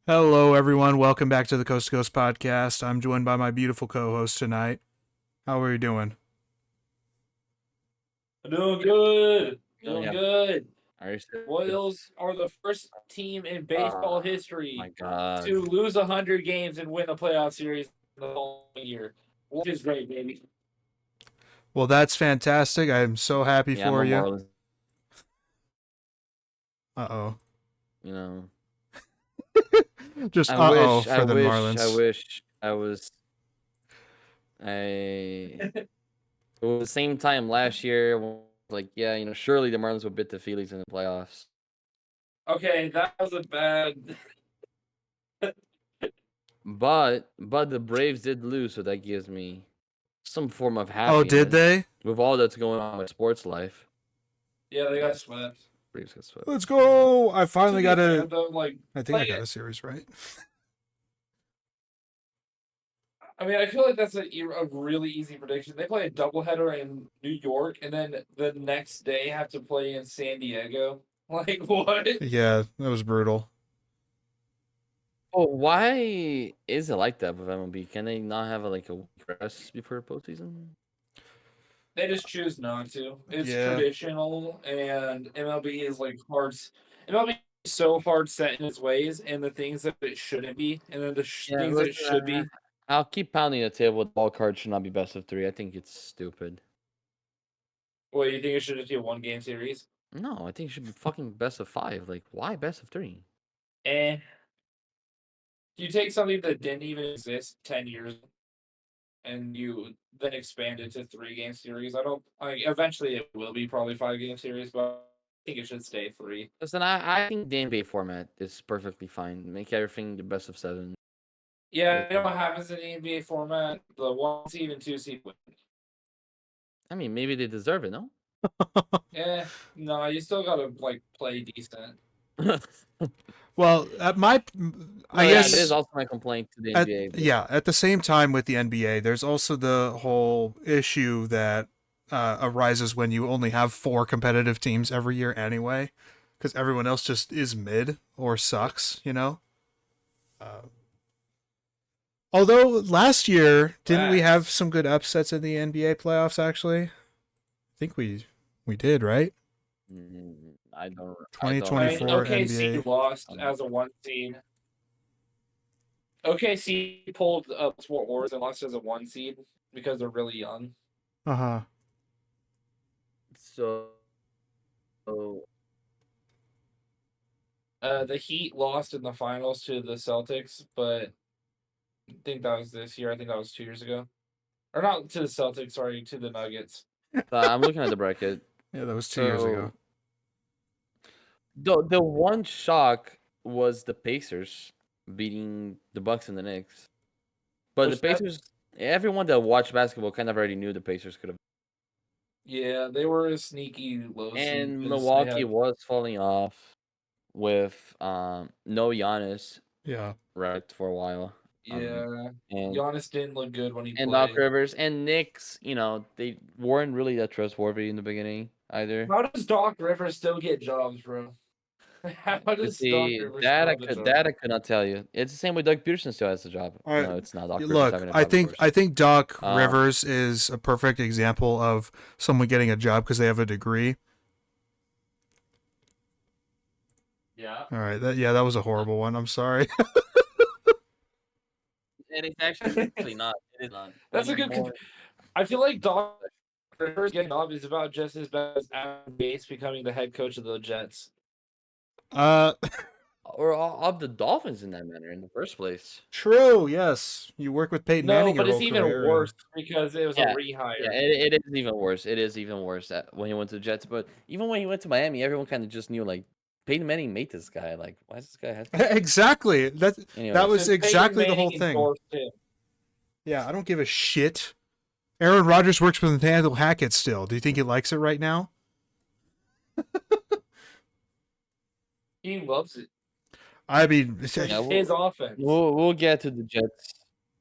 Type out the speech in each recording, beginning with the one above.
Hello, everyone. Welcome back to the Coast2Coast podcast. I'm joined by my beautiful co-host tonight. How are you doing? Doing good. Oh Doing yeah, good. are you serious? Royals are the first team in baseball My history God. to lose 100 games and win a playoff series the whole year, which is great, baby. Well, that's fantastic. I'm so happy Yeah, I'm for a you. Marlins. Uh-oh. You know, Just I uh-oh wish, for I the wish, I Marlins. wish I was. I. It was the same time last year. Like, yeah, surely the Marlins would beat the Phillies in the playoffs. Okay, that was a bad. But the Braves did lose, so that gives me some form of Oh, did happiness they? with all that's going on with sports life. Yeah, they got swept. Braves got swept. Let's go. I To finally be got fair, a... though, like, I think I got a series right. I mean, I feel like that's a really easy prediction. They play a doubleheader in New York, and then the next day have to play in San Diego. Like, what? Yeah, that was brutal. Oh, why is it like that with MLB? Can they not have a week rest before postseason? They just choose not to. It's Yeah. traditional, and MLB is like hard. MLB is so hard set in its ways, and the things that it shouldn't be, and then the Yeah, things that it should listen, be. I'll keep pounding the table with all cards should not be best of three. I think it's stupid. Well, you think it should just be a one-game series? No, I think it should be fucking best of five. Like, why best of three? Eh. You take something that didn't even exist 10 years, and you then expand it to three-game series. I don't. Eventually, it will be probably five-game series, but I think it should stay three. Listen, I think the NBA format is perfectly fine. Make everything the best of seven. Yeah, you know what happens in the NBA format? The one seed and two seed win. I mean, maybe they deserve it, no? No, you still gotta like play decent. Well, at my... I Yeah, guess... that is also my complaint to the NBA. Yeah, at the same time with the NBA, there's also the whole issue that arises when you only have 4 competitive teams every year anyway, because everyone else just is mid or sucks, you know? Although last year, didn't we have some good upsets in the NBA playoffs, actually? I think we did, right? I don't. 2024 OKC NBA. lost as a one seed. OKC pulled up Fort Wars and lost as a one seed because they're really young. Uh-huh. So The Heat lost in the finals to the Celtics, but I think that was this year. I think that was 2 years ago. Or not to the Celtics, sorry, to the Nuggets. I'm looking at the bracket. Yeah, that was 2 years ago. The one shock was the Pacers beating the Bucks and the Knicks. But the Pacers, everyone that watched basketball kind of already knew the Pacers could have. Yeah, they were a sneaky low seed. And Milwaukee was falling off with no Giannis. Yeah. Right, for a while. Yeah. And Giannis didn't look good when he and played. Doc Rivers and Knicks, they weren't really that trustworthy in the beginning either. How does Doc Rivers still get jobs, bro? How does Doc Rivers that still I have a could job? that I could not tell you. It's the same with Doug Peterson still has a job. No, it's not. Doc Rivers Look, having a I job, think of course. I think Doc Rivers is a perfect example of someone getting a job because they have a degree. Yeah. All right. That was a horrible one. I'm sorry. And it's actually not. It is not. That's a good. I feel like Doc Rivers getting off is about just as bad as Adam Gase becoming the head coach of the Jets. Or of the Dolphins in that manner in the first place. True. Yes, you work with Peyton Manning. No, but it's even career, worse because it was a rehire. Yeah, it is even worse. It is even worse when he went to the Jets. But even when he went to Miami, everyone kind of just knew like Peyton Manning made this guy. Like, why is this guy head coach? Exactly. That was exactly the whole thing. Him. Yeah, I don't give a shit. Aaron Rodgers works with Nathaniel Hackett still. Do you think he likes it right now? He loves it. I mean, his offense. We'll get to the Jets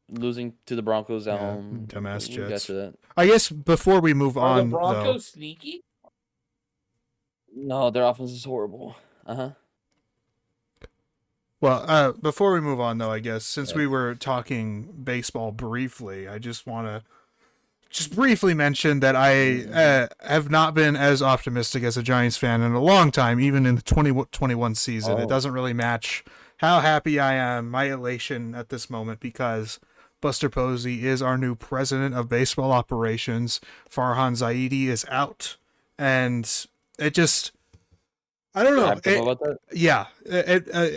losing to the Broncos at home. Dumbass We'll Jets. get to that. I guess before we move on, Are the Broncos sneaky? No, their offense is horrible. Well, before we move on, though, I guess since we were talking baseball briefly, I just want to just briefly mention that I have not been as optimistic as a Giants fan in a long time, even in the 2021 season. It doesn't really match how happy I am, my elation at this moment, because Buster Posey is our new president of baseball operations. Farhan Zaidi is out, and it just I don't know. About that? Yeah,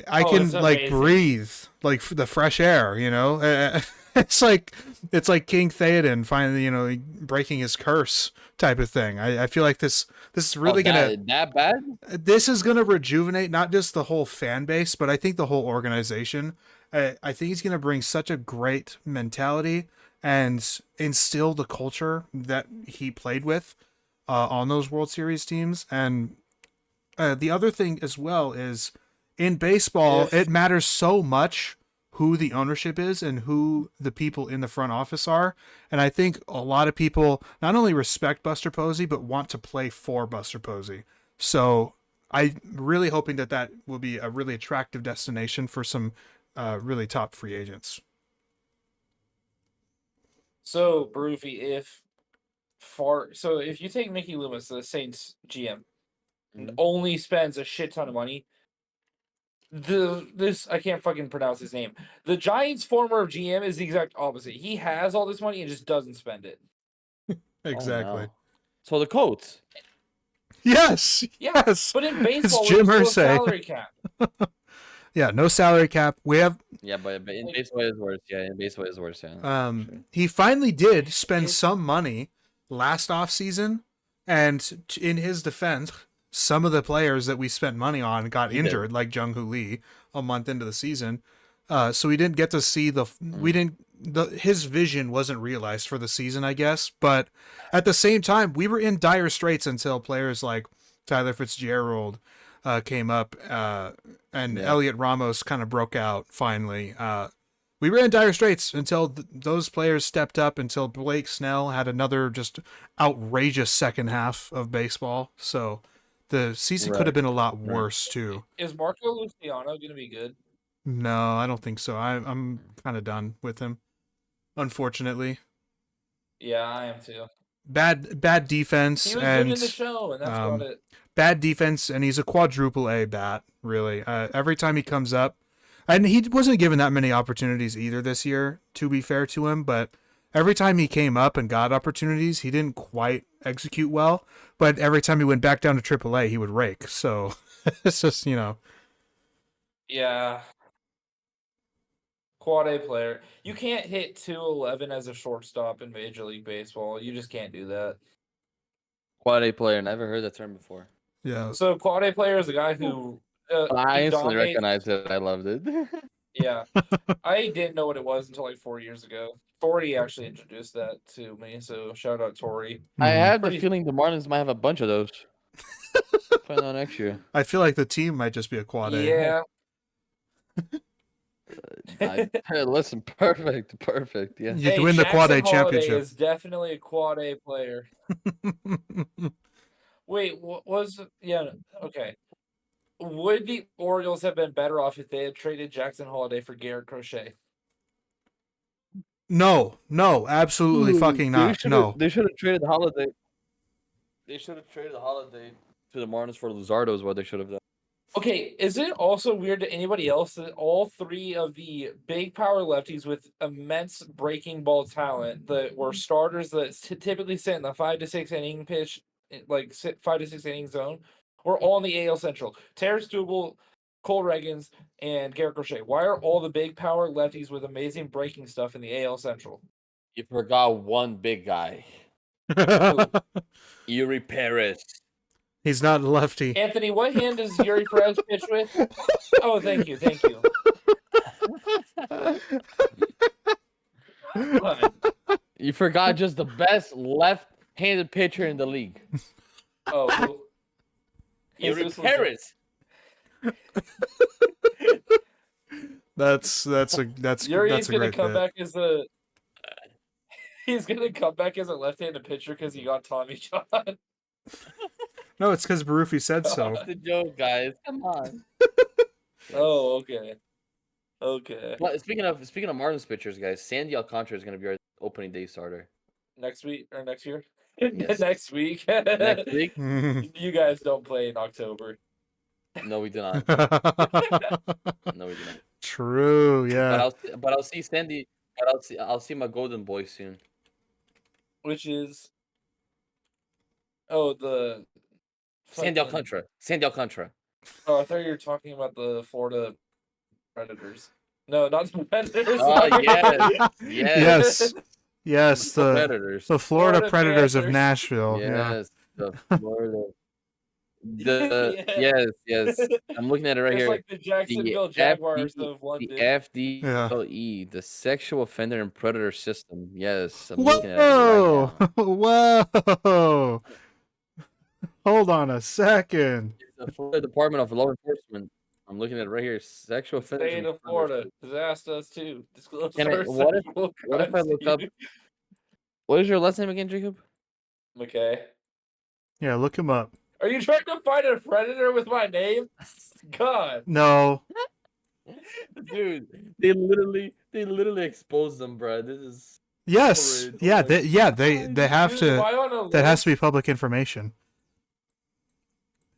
I Oh, can it's like amazing. breathe like the fresh air. It's like King Theoden finally breaking his curse type of thing. I feel like this is really that bad? this is gonna rejuvenate not just the whole fan base, but I think the whole organization. I think he's gonna bring such a great mentality and instill the culture that he played with on those World Series teams. And the other thing as well is in baseball, If it matters so much who the ownership is and who the people in the front office are. And I think a lot of people not only respect Buster Posey, but want to play for Buster Posey. So I'm really hoping that will be a really attractive destination for some really top free agents. so, Broofy, if you take Mickey Loomis, the Saints GM, and only spends a shit ton of money, I can't fucking pronounce his name. The Giants' former GM is the exact opposite. He has all this money and just doesn't spend it. Exactly. Oh, no. So the Colts. Yes. Yeah, Yes. but in It's baseball, Jim there's no Irsay. salary cap. Yeah, no salary cap. We have Yeah, but in baseball is worse. Yeah, in baseball is worse. Yeah. Sure. he finally did spend It's- some money last offseason, and in his defense, some of the players that we spent money on got He did. injured, like Jung Hoo Lee, a month into the season. So we didn't get to see his vision wasn't realized for the season, I guess. But at the same time, we were in dire straits until players like Tyler Fitzgerald came up, and Yeah. Elliot Ramos kind of broke out finally. We were in dire straits until those players stepped up, until Blake Snell had another just outrageous second half of baseball. So the season could have been a lot worse too. Is Marco Luciano going to be good? No, I don't think so. I'm kind of done with him, unfortunately. Yeah, I am too. Bad defense He was and good in the show, and that's about it. bad defense, and he's a quadruple A bat. Really, every time he comes up, and he wasn't given that many opportunities either this year. To be fair to him, but every time he came up and got opportunities, he didn't quite execute well. But every time he went back down to triple A, he would rake. So it's just Yeah. Quad A player. You can't hit 211 as a shortstop in Major League Baseball. You just can't do that. Quad A player. Never heard that term before. Yeah. So quad A player is a guy who I instantly dominates. recognized it. I loved it. Yeah, I didn't know what it was until like 4 years ago. Tori actually introduced that to me, so shout out Tori. I have Pretty- the feeling the Marlins might have a bunch of those. Find out next year. I feel like the team might just be a quad A. Yeah, Listen, perfect. Yeah. You'd win the quad A Jackson Holiday championship. is definitely a quad A player. Wait, what was? Yeah, okay. Would the Orioles have been better off if they had traded Jackson Holiday for Garrett Crochet? No, absolutely fucking not. No. They should have traded the Holiday. They should have traded the Holiday to the Marlins for Luzardo is what they should have done. Okay, is it also weird to anybody else that all three of the big power lefties with immense breaking ball talent that were starters that typically sit in the 5 to 6 inning pitch, like 5 to 6 inning zone, were all in the AL Central? Terrence Dougal, Cole Reagans, and Garrett Crochet. Why are all the big power lefties with amazing breaking stuff in the AL Central? You forgot one big guy. Yuri Perez. He's not a lefty. Anthony, what hand does Yuri Perez pitch with? Oh, thank you. Love it. You forgot just the best left-handed pitcher in the league. Oh, Yuri Jesus Perez. That's Yuri's a gonna great come bit. back as a. He's gonna come back as a left-handed pitcher because he got Tommy John. No, it's because Barufi said so. That's the joke, guys. Come on. Oh, okay. Okay. But speaking of Marlins pitchers, guys, Sandy Alcantara is gonna be our opening day starter. Next week or next year? Yes. Next week. Next week? You guys don't play in October. No, we do not. No, we do not. True. Yeah. But I'll see Sandy. But I'll see my golden boy soon. Which is the Sandy fucking- Alcantara. Sandy Alcantara. Oh, I thought you were talking about the Florida Predators. No, not the Predators. Oh sorry. yes, Yes. Yes. the The Predators. Florida Florida Predators of Panthers. Nashville. Yeah. Yes, the Florida. The Yeah. yes. I'm looking at it right It's here. like the Jacksonville The Jaguars FD, of the London. FDLE, the Sexual Offender and Predator System. Yes, I'm looking at it right Whoa. now. Whoa. Hold on a second. It's the Florida Department of Law Enforcement. I'm looking at it right here. Sexual offenders. State and of predators. Florida has asked us to disclose Can I- our what if- sexual what if I crimes look to up- you. What is your last name again, Jacob? McKay. Yeah, look him up. Are you trying to find a predator with my name? God. No. Dude, they literally exposed them, bro. This is Yes. horrid. Yeah. Oh my They have Dude, am to. I on a That has list? to be public information.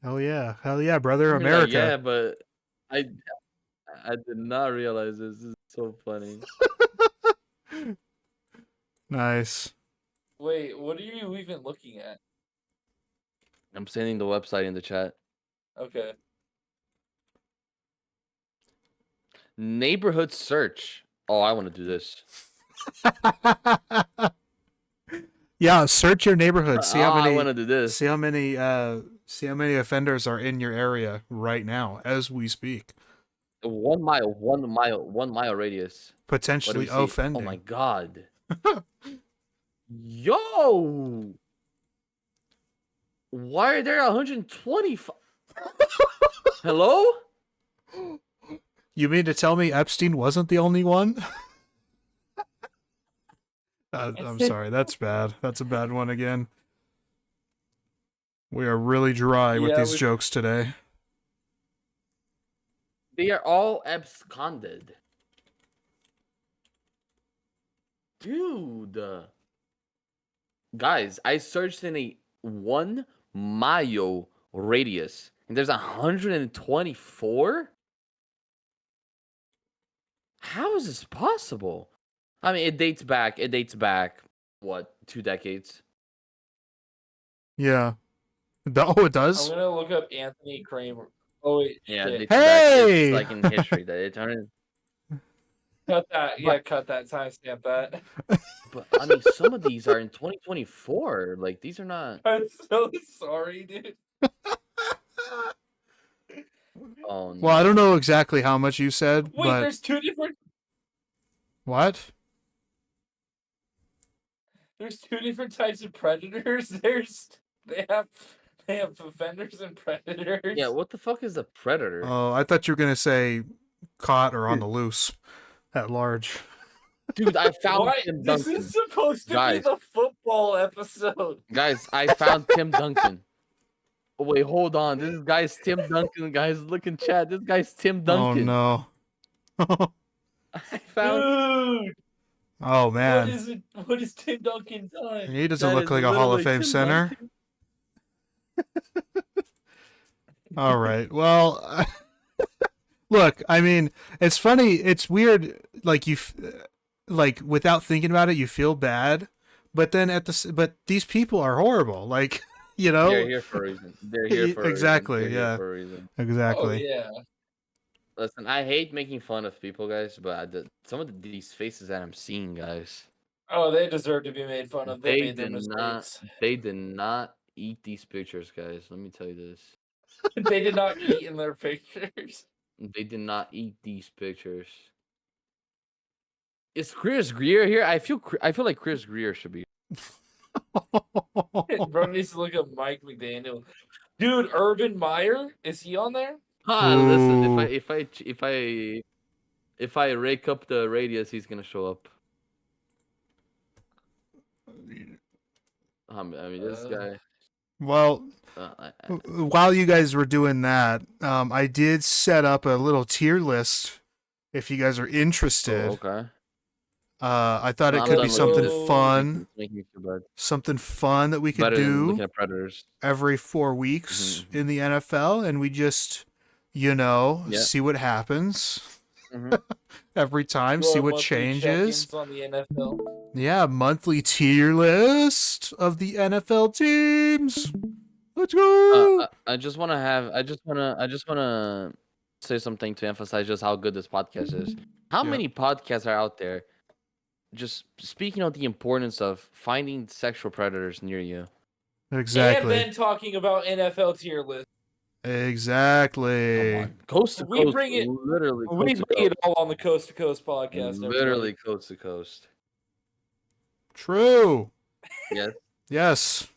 Hell yeah. Hell yeah, brother. You're like, America. yeah, but I did not realize this. This is so funny. Nice. Wait, what are you even looking at? I'm sending the website in the chat. Okay. Neighborhood search. Oh, I want to do this. Yeah, search your neighborhood. See how I many. want to do this. See how many. See how many offenders are in your area right now as we speak. 1 mile, 1 mile radius. What do Potentially we see? offending. Oh my god. Yo! Why are there 125? Hello? You mean to tell me Epstein wasn't the only one? I'm sorry. That's bad. That's a bad one again. We are really dry with Yeah, these we- jokes today. They are all absconded. Dude. Guys, I searched in a 1 mile radius and there's 124? How is this possible? I mean, it dates back, what, 2 decades? Yeah. Oh, it I'm does? gonna look up Anthony Kramer. Oh wait, Yeah, shit. it dates back. Hey! It's like in history that it turned. Cut that. Yeah, cut that. Timestamp that. But I mean, some of these are in 2024. Like these are not. I'm so sorry, dude. Oh no. Well, I don't know exactly how much you said, Wait, but there's two different. what? There's two different types of predators. They have offenders and predators. Yeah, what the fuck is a predator? Oh, I thought you were gonna say caught or on the loose at large. Dude, I found What? Tim This Duncan. is supposed to Guys. be the football episode. Guys, I found Tim Duncan. Oh, wait, hold on. This guy's Tim Duncan, guys. Look in chat. This guy's Tim Duncan. Oh no. I found. Dude, Oh what man. is it? What has Tim Duncan done? He doesn't That look is like a Hall of literally Fame Tim center. Duncan. All right. Well, look, I mean, it's funny. It's weird. Like like without thinking about it, you feel bad, but then but these people are horrible. Like, you know. They're here for a reason. They're here for a Exactly, reason. They're yeah. here for a reason. Exactly. Oh yeah. Listen, I hate making fun of people, guys, but some of these faces that I'm seeing, guys, Oh, they deserve to be made fun of. They they made their did not. mistakes. They did not eat these pictures, guys. Let me tell you this. They did not eat in their pictures. They did not eat these pictures. Is Chris Greer here? I feel like Chris Greer should be. Bro needs to look up Mike McDaniel. Dude, Urban Meyer, is he on there? Listen, Ooh. if I rake up the radius, he's gonna show up. I mean, this guy. Well, while you guys were doing that, I did set up a little tier list if you guys are interested. Oh, okay. I thought No, it I'm could done be with something this. fun, Making me feel bad. something fun that we could Better than looking do at Predators. every 4 weeks Mhm. in the NFL, and we just, Yeah. see what happens Mhm. every time, Do see our what monthly changes. check-ins on the NFL. Yeah, monthly tier list of the NFL teams. Let's go. I just want to I just want to say something to emphasize just how good this podcast is. How Yeah. many podcasts are out there just speaking of the importance of finding sexual predators near you? Exactly. And then talking about NFL tier list. Exactly. Come on. Coast to We coast. bring it- Literally We coast to bring it coast. all on the Coast to Coast podcast. Everybody. Literally coast to coast. True. Yes. Yes.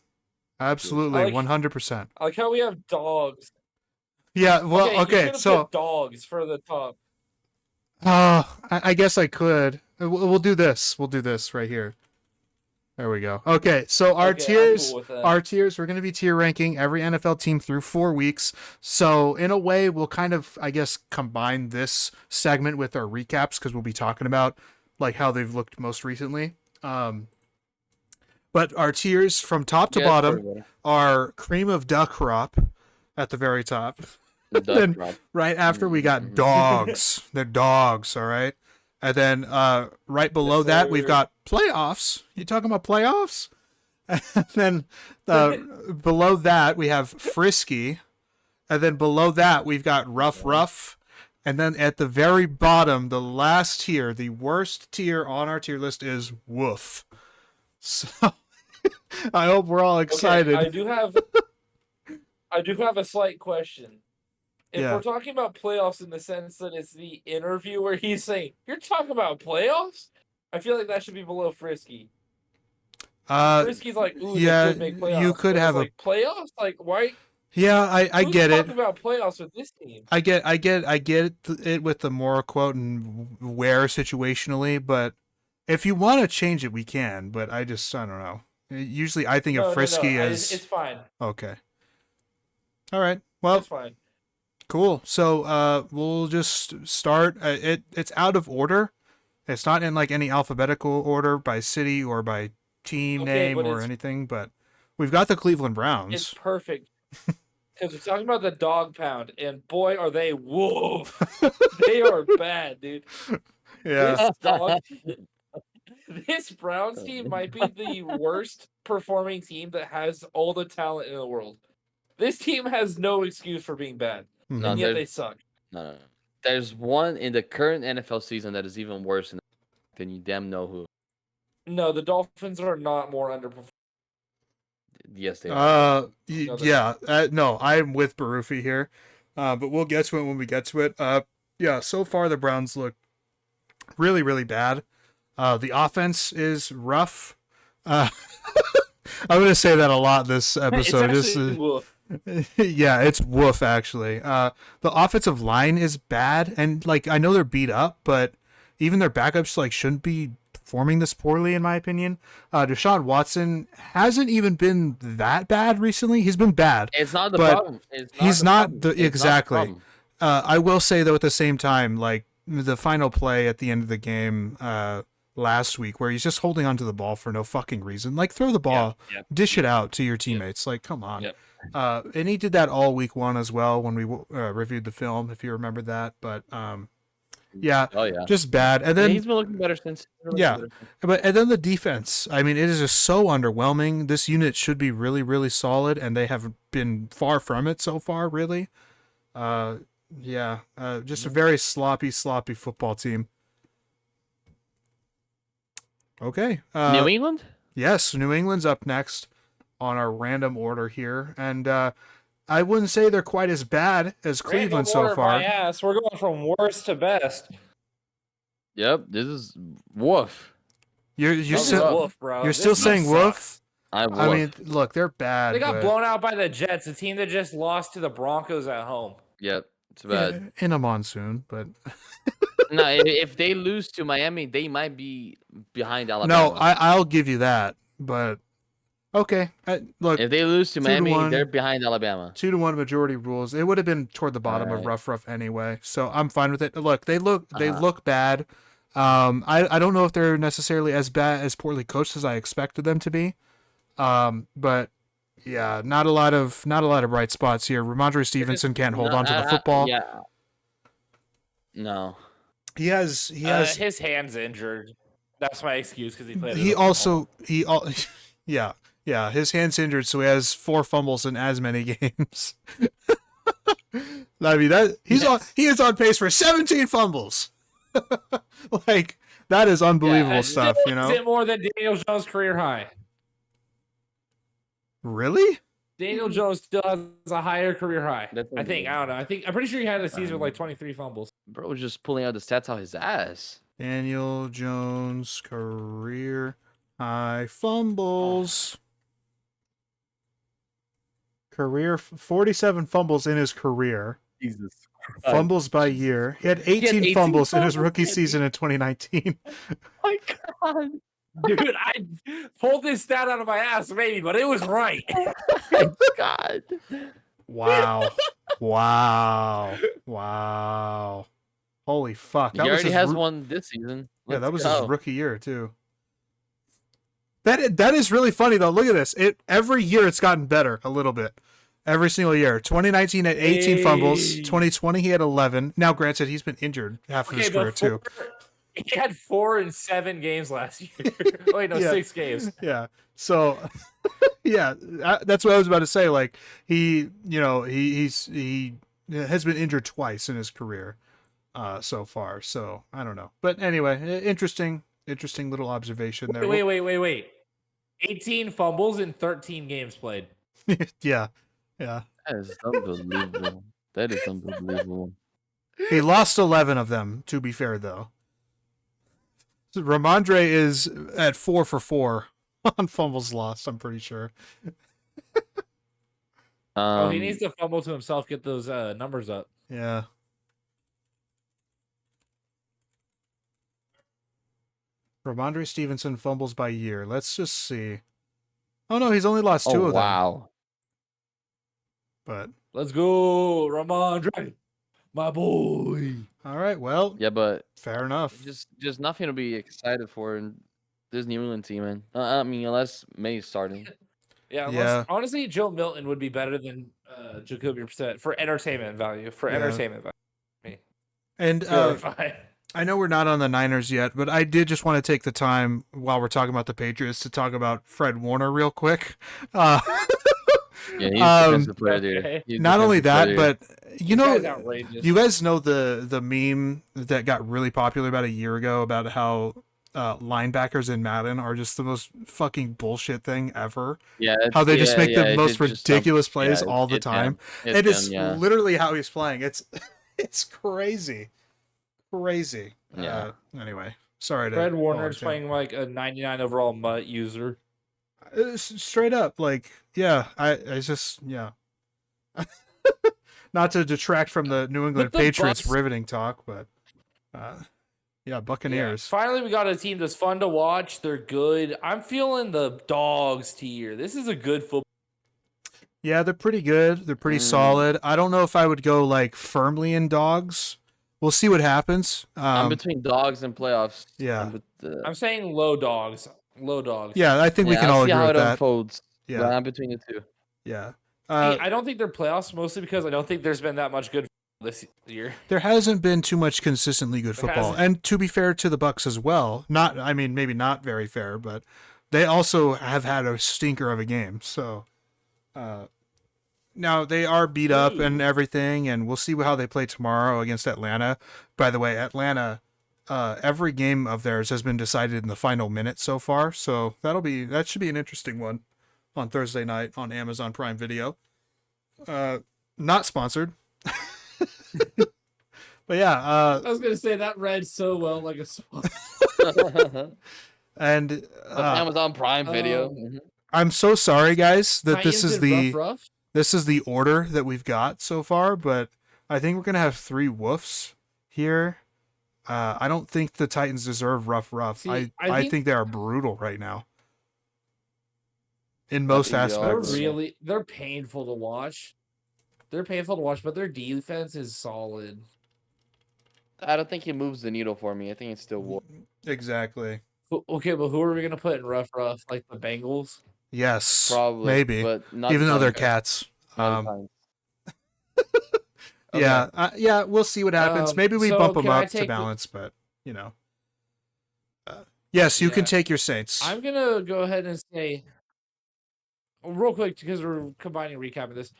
Absolutely. I like- 100%. I like how we have dogs. Yeah, well, you okay, should've so put dogs for the top. I guess I could. We'll do this. We'll do this right here. There we go. Okay, so our Okay, I'm tiers, cool with that. we're going to be tier ranking every NFL team through 4 weeks. So in a way, we'll kind of, I guess, combine this segment with our recaps because we'll be talking about like how they've looked most recently. But our tiers from top to bottom are cream of duck crop at the very top. Then right after we got dogs. They're dogs, all right? And then right below that, we've got playoffs. You talking about playoffs? And then below that, we have frisky. And then below that, we've got rough. And then at the very bottom, the last tier, the worst tier on our tier list is woof. So I hope we're all excited. Okay, I do have a slight question. If Yeah. we're talking about playoffs in the sense that it's the interview where he's saying, "You're talking about playoffs," I feel like that should be below Frisky. Frisky's like, "Ooh, yeah, they could make playoffs." you could but have it's like playoffs. Like, why? Yeah, I Who's get it. talking about playoffs with this team? I get it with the more quote and where situationally, but if you want to change it, we can. But I don't know. Usually, I think of frisky as it's fine. Okay. All right. Well, It's fine. cool. So we'll just start. It's out of order. It's not in like any alphabetical order by city or by team name or anything. But we've got the Cleveland Browns. It's perfect. Because we're talking about the dog pound, and boy, are they woof. They are bad, dude. Yeah. This Browns team might be the worst performing team that has all the talent in the world. This team has no excuse for being bad, and yet they suck. No. There's one in the current NFL season that is even worse than you damn know who. No, the Dolphins are not more underperforming. Yes, they are. Yeah. No, I'm with Barufi here, but we'll get to it when we get to it. Yeah. So far, the Browns look really, really bad. The offense is rough. I'm gonna say that a lot this episode. Yeah, it's woof actually. The offensive line is bad, and like I know they're beat up, but even their backups like shouldn't be performing this poorly in my opinion. Deshaun Watson hasn't even been that bad recently. He's been bad. It's not the problem. He's not the exactly. I will say though at the same time, like the final play at the end of the game last week where he's just holding onto the ball for no fucking reason. Like throw the ball, dish it out to your teammates. Like come on. And he did that all week 1 as well when we reviewed the film, if you remember that. But just bad. And then he's been looking better since. But and then the defense. I mean, it is just so underwhelming. This unit should be really, really solid, and they have been far from it so far. Really, just a very sloppy football team. Okay. New England? Yes, New England's up next on our random order here. And I wouldn't say they're quite as bad as Cleveland so far. My ass. We're going from worst to best. Yep, this is woof. You're still woof, bro. You're still saying woof? I mean, look, they're bad. They got blown out by the Jets, the team that just lost to the Broncos at home. Yep, it's bad. In a monsoon, but no, if they lose to Miami, they might be behind Alabama. No, I'll give you that. But Okay, look, If they lose to 2-1. Miami, they're behind Alabama. 2-1 majority rules. It would have been toward the bottom of Alright. rough anyway, so I'm fine with it. Look, they look Uh-huh. bad. I don't know if they're necessarily as bad as poorly coached as I expected them to be. But yeah, not a lot of bright spots here. Ramondre Stevenson can't hold on to the football. Yeah. No. He has his hand's injured. That's my excuse because he played. he also yeah, his hand's injured, so he has 4 fumbles in as many games. I mean that he is on pace for 17 fumbles. Like that is unbelievable stuff, you know. Is it more than Daniel Jones' career high? Really? Daniel Jones still has a higher career high. That's I think. I don't know. I'm pretty sure he had a season with like 23 fumbles. Bro was just pulling out the stats out his ass. Daniel Jones career high fumbles. Career 47 fumbles in his career. Jesus. Fumbles by year. He had 18, 18 fumbles in his fumbles? rookie season in 2019. My God. Dude, I pulled this stat out of my ass, maybe, but it was right. God. Wow. Wow. Holy fuck. He already has one this season. Yeah, that was Let's his go. rookie year too. That is really funny though. Look at this. Every year it's gotten better a little bit. Every single year. 2019 had 18 fumbles. 2020 he had 11. Now, granted, he's been injured half of his career too. He had 4 in 7 games last year. Wait, no, Yeah. 6 games. Yeah. So, yeah, that's what I was about to say. Like he has been injured twice in his career, so far. So I don't know, but anyway, interesting little observation there. Wait. 18 fumbles in 13 games played. Yeah. That is unbelievable. That is unbelievable. He lost 11 of them. To be fair, though, so Ramondre is at 4 for 4 on fumbles lost. I'm pretty sure. He needs to fumble to himself, get those numbers up. Yeah. Ramondre Stevenson fumbles by year. Let's just see. Oh no, he's only lost 2 of them. Wow. But let's go, Ramondre, my boy. All right, well, Yeah, but fair enough. just nothing to be excited for in this New England team, man. I mean, unless May's starting. Yeah, honestly, Joe Milton would be better than Jacoby Brissett for entertainment value. And I know we're not on the Niners yet, but I did just want to take the time while we're talking about the Patriots to talk about Fred Warner real quick. Yeah, he's defensive player, dude. okay. He's Not only defensive that, player. but you know, outrageous. you guys know the meme that got really popular about a year ago about how linebackers in Madden are just the most fucking bullshit thing ever. Yeah, How they just make the most just ridiculous plays all the time. It is yeah. literally how he's playing. It's crazy. Yeah. Anyway, sorry to Fred Warner is yeah. playing like a 99 overall MUT user. Straight up, like, yeah, I just, yeah. Not to detract from the New England the Patriots Bucs. riveting talk, but yeah, Buccaneers. Yeah. Finally, we got a team that's fun to watch. They're good. I'm feeling the dogs tier. This is a good football. Yeah, they're pretty good. They're pretty solid. I don't know if I would go like firmly in dogs. We'll see what happens. I'm between dogs and playoffs. Yeah. I'm saying low dogs. Low dogs. Yeah, I think we can all see agree how with it that. unfolds. Yeah. But I'm between the two. Yeah. I don't think they're playoffs, mostly because I don't think there's been that much good this year. There hasn't been too much consistently good football. And to be fair to the Bucs as well, maybe not very fair, but they also have had a stinker of a game. So now they are beat up and everything, and we'll see how they play tomorrow against Atlanta. By the way, Atlanta, every game of theirs has been decided in the final minute so far, so that should be an interesting one on Thursday night on Amazon Prime Video. Not sponsored. But yeah, I was gonna say that read so well like a sponsor. and Amazon Prime Video. I'm so sorry, guys, that this Titans is and the rough? this is the order that we've got so far, but I think we're gonna have 3 woofs here. I don't think the Titans deserve rough. See, I think they are brutal right now. in Not most ideal, They're aspects. but- they're painful to watch. They're painful to watch, but their defense is solid. I don't think he moves the needle for me. I think it's still war. Exactly. Okay, but who are we gonna put in rough? Like the Bengals? Yes, Probably, maybe. but not Even the though they're Titans. cats. Not the Titans. Yeah, yeah, we'll see what happens. Maybe we so bump them can I up to take the- balance, but you know. Yes, you can Yeah. take your Saints. I'm gonna go ahead and say real quick because we're combining recap of this.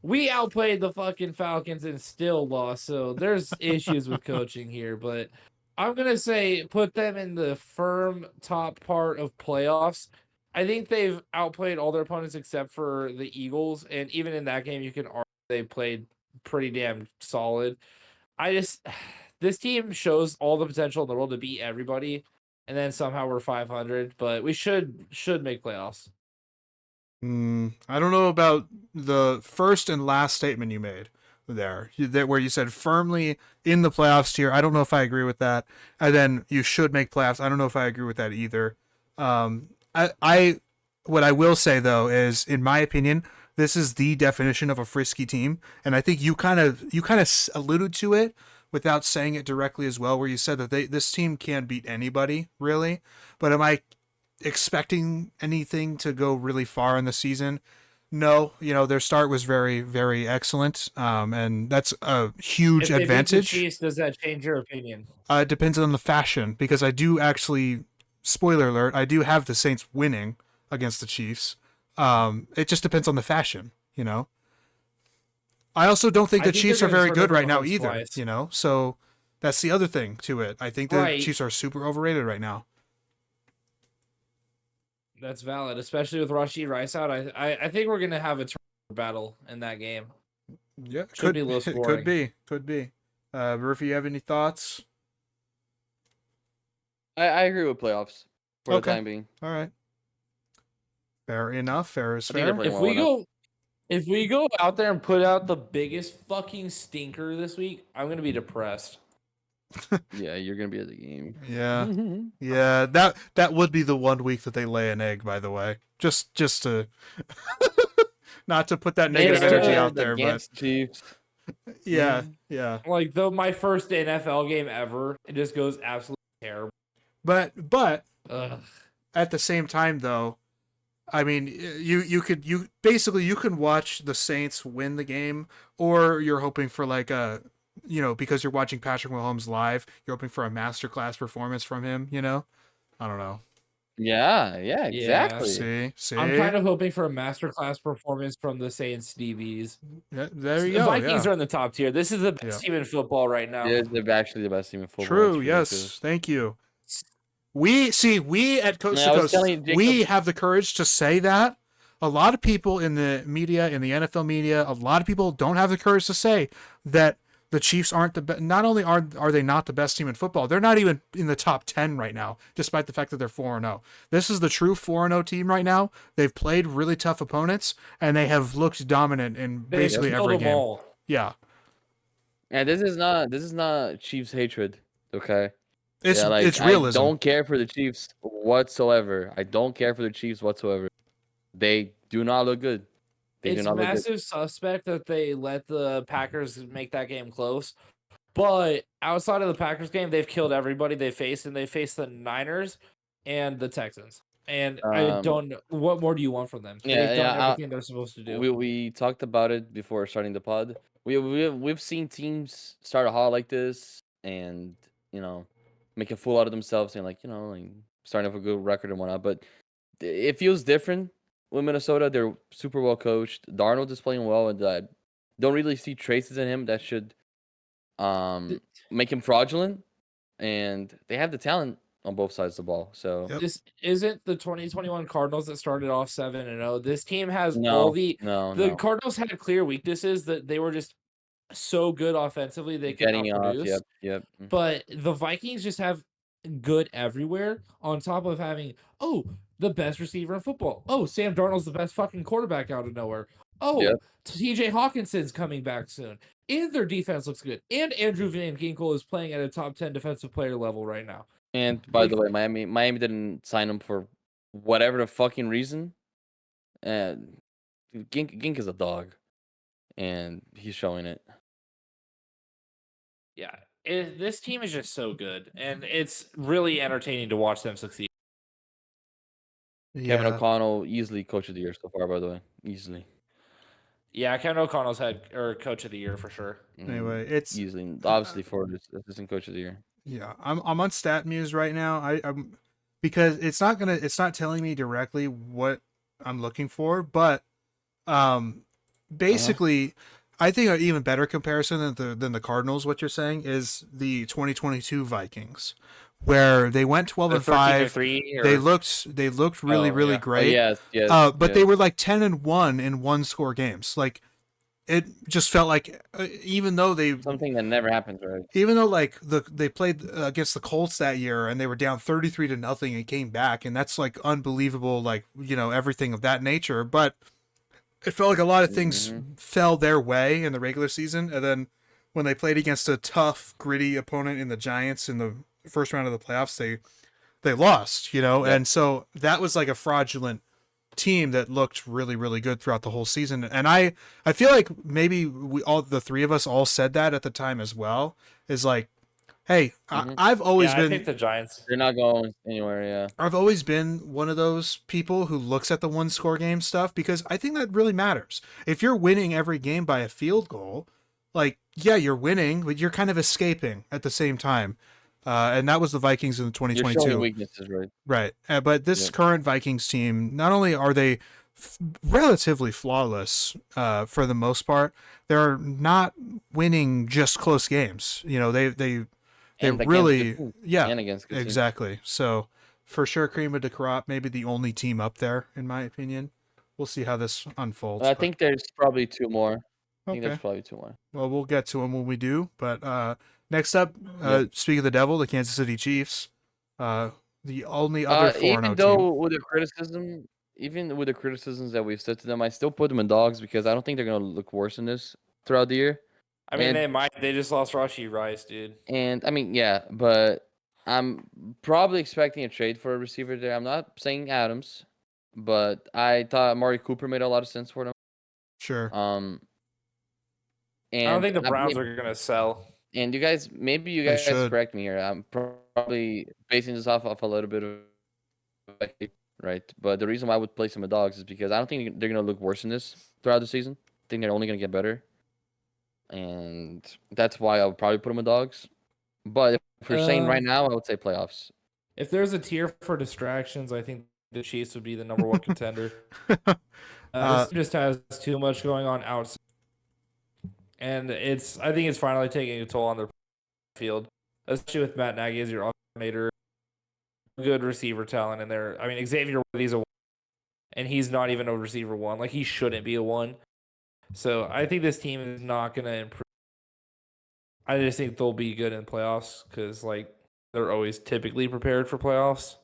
We outplayed the fucking Falcons and still lost, so there's issues with coaching here. But I'm gonna say put them in the firm top part of playoffs. I think they've outplayed all their opponents except for the Eagles, and even in that game, you can argue they played pretty damn solid. I just this team shows all the potential in the world to beat everybody, and then somehow we're 500. But we should make playoffs. I don't know about the first and last statement you made there, where you said firmly in the playoffs tier. I don't know if I agree with that. And then you should make playoffs. I don't know if I agree with that either. I what I will say though is, in my opinion, this is the definition of a frisky team, and I think you kind of alluded to it without saying it directly as well, where you said that this team can beat anybody really. But am I expecting anything to go really far in the season? No, their start was very, very excellent, and that's a huge If they beat the advantage. Chiefs, does that change your opinion? It depends on the fashion, because I do actually, spoiler alert, I do have the Saints winning against the Chiefs. It just depends on the fashion. I also don't think I the think Chiefs they're are gonna very turn good over right the now house either. twice. So that's the other thing to it. I think the Right. Chiefs are super overrated right now. That's valid, especially with Rashid Rice out. I think we're gonna have a turnover battle in that game. Yeah, Should be low scoring. Could be. Murphy, you have any thoughts? I agree with playoffs for Okay. the time being. All right. Fair enough. Fair is I think they're fair. playing If we go out there and put out the biggest fucking stinker this week, I'm gonna be depressed. Yeah, you're gonna be at the game. Yeah. Yeah, that would be the 1 week that they lay an egg, by the way. Just to not to put that negative It's energy good out there, but Against Chiefs. yeah, Mhm. yeah. Like my first NFL game ever, it just goes absolutely terrible. But Ugh. at the same time though, I mean, you can watch the Saints win the game, or you're hoping for like a, because you're watching Patrick Mahomes live, you're hoping for a masterclass performance from him. I don't know. Yeah, exactly. See. I'm kind of hoping for a masterclass performance from the Saints DBs. Yeah, there you The go. Vikings Yeah. are in the top tier. This is the best team in football right now. They're actually the best team in football. True. It's Yes. ridiculous. Thank you. We at Coast Yeah, I to was Coast, telling Jacob- we have the courage to say that. A lot of people in the media, in the NFL media, a lot of people don't have the courage to say that the Chiefs aren't the best. Not only are they not the best team in football, they're not even in the top 10 right now, despite the fact that they're 4-0. This is the true 4-0 team right now. They've played really tough opponents, and they have looked dominant in basically every game. All. Yeah. And this is not Chiefs hatred, okay? It's I realism. don't care for the Chiefs whatsoever. I don't care for the Chiefs whatsoever. They do not look good. It's massive suspect that they let the Packers make that game close. But outside of the Packers game, they've killed everybody they faced, and they faced the Niners and the Texans. And I don't know, what more do you want from them? They've done everything they're supposed to do. We talked about it before starting the pod. We've seen teams start a hot like this and, make a fool out of themselves and like starting off a good record and whatnot. But it feels different with Minnesota. They're super well coached. Darnold is playing well, and I don't really see traces in him that should make him fraudulent. And they have the talent on both sides of the ball. So Yep. This isn't the 2021 Cardinals that started off 7-0. This team has no, all the no. Cardinals had clear weaknesses that they were just so good offensively they could Getting off. outproduce. Yep. But the Vikings just have good everywhere on top of having the best receiver in football. Sam Darnold's the best fucking quarterback out of nowhere. Yep. TJ Hawkinson's coming back soon. And their defense looks good. And Andrew Van Ginkel is playing at a top 10 defensive player level right now. And by the way, Miami didn't sign him for whatever the fucking reason. And Gink is a dog, and he's showing it. Yeah, this team is just so good, and it's really entertaining to watch them succeed. Kevin Yeah. O'Connell, easily coach of the year so far, by the way. Easily. Yeah, Kevin O'Connell's coach of the year for sure. Anyway, it's Easily. Obviously, for assistant coach of the year. yeah. I'm on StatMuse right now. I'm because it's not telling me directly what I'm looking for, but basically, I think an even better comparison than the Cardinals. What you're saying is the 2022 Vikings, where they went 12 and 5. 13-3 They or looked really really yeah. great. Yes, yes, But they yes. were like 10 and 1 in one score games. Like it just felt like even though Something that never happens, right? like they played against the Colts that year and they were down 33 to nothing and came back, and that's like unbelievable, like, you know, everything of that nature. But it felt like a lot of things Mm-hmm. fell their way in the regular season, and then when they played against a tough, gritty opponent in the Giants in the first round of the playoffs, they lost, you know. Yep. And so that was like a fraudulent team that looked really really good throughout the whole season. And I feel like maybe we all, the three of us, all said that at the time as well, is like, hey, Mm-hmm. I've always Yeah, I been picked the Giants. They're not going anywhere, yeah. I've always been one of those people who looks at the one score game stuff, because I think that really matters. If you're winning every game by a field goal, like, yeah, you're winning, but you're kind of escaping at the same time. And that was the Vikings in the You're showing 2022. weaknesses, right? Right. But this Yep. current Vikings team, not only are they relatively flawless for the most part, they're not winning just close games. You know, they And against good really, teams. yeah, And against good teams. exactly. So for sure, cream of the crop, maybe the only team up there, in my opinion. We'll see how this unfolds. I But think there's probably two more. I think there's okay, probably two more. well, we'll get to them when we do. But next up, Yep. speak of the devil, the Kansas City Chiefs, the only other 4-0 Even team. though with the criticism, even with the criticisms that we've said to them, I still put them in dogs because I don't think they're gonna look worse in this throughout the year. I mean, And- they might. They just lost Rashi Rice, dude. And I mean, yeah, but I'm probably expecting a trade for a receiver there. I'm not saying Adams, but I thought Amari Cooper made a lot of sense for them. Sure. And I don't think the I Browns mean, are gonna sell. and maybe you They guys should. correct me here. I'm probably basing this off a little bit of right, but the reason why I would play some of dogs is because I don't think they're gonna look worse in this throughout the season. I think they're only gonna get better, and that's why I would probably put them in dogs. But if we're saying right now, I would say playoffs. If there's a tier for distractions, I think the Chiefs would be the number one contender. This team just has too much going on outside, and I think it's finally taking a toll on their field, especially with Matt Nagy as your coordinator. Good receiver talent in there. I mean, Xavier Worthy's a 1, and he's not even a receiver 1. Like, he shouldn't be a 1. So I think this team is not going to improve. I just think they'll be good in playoffs because, like, they're always typically prepared for playoffs.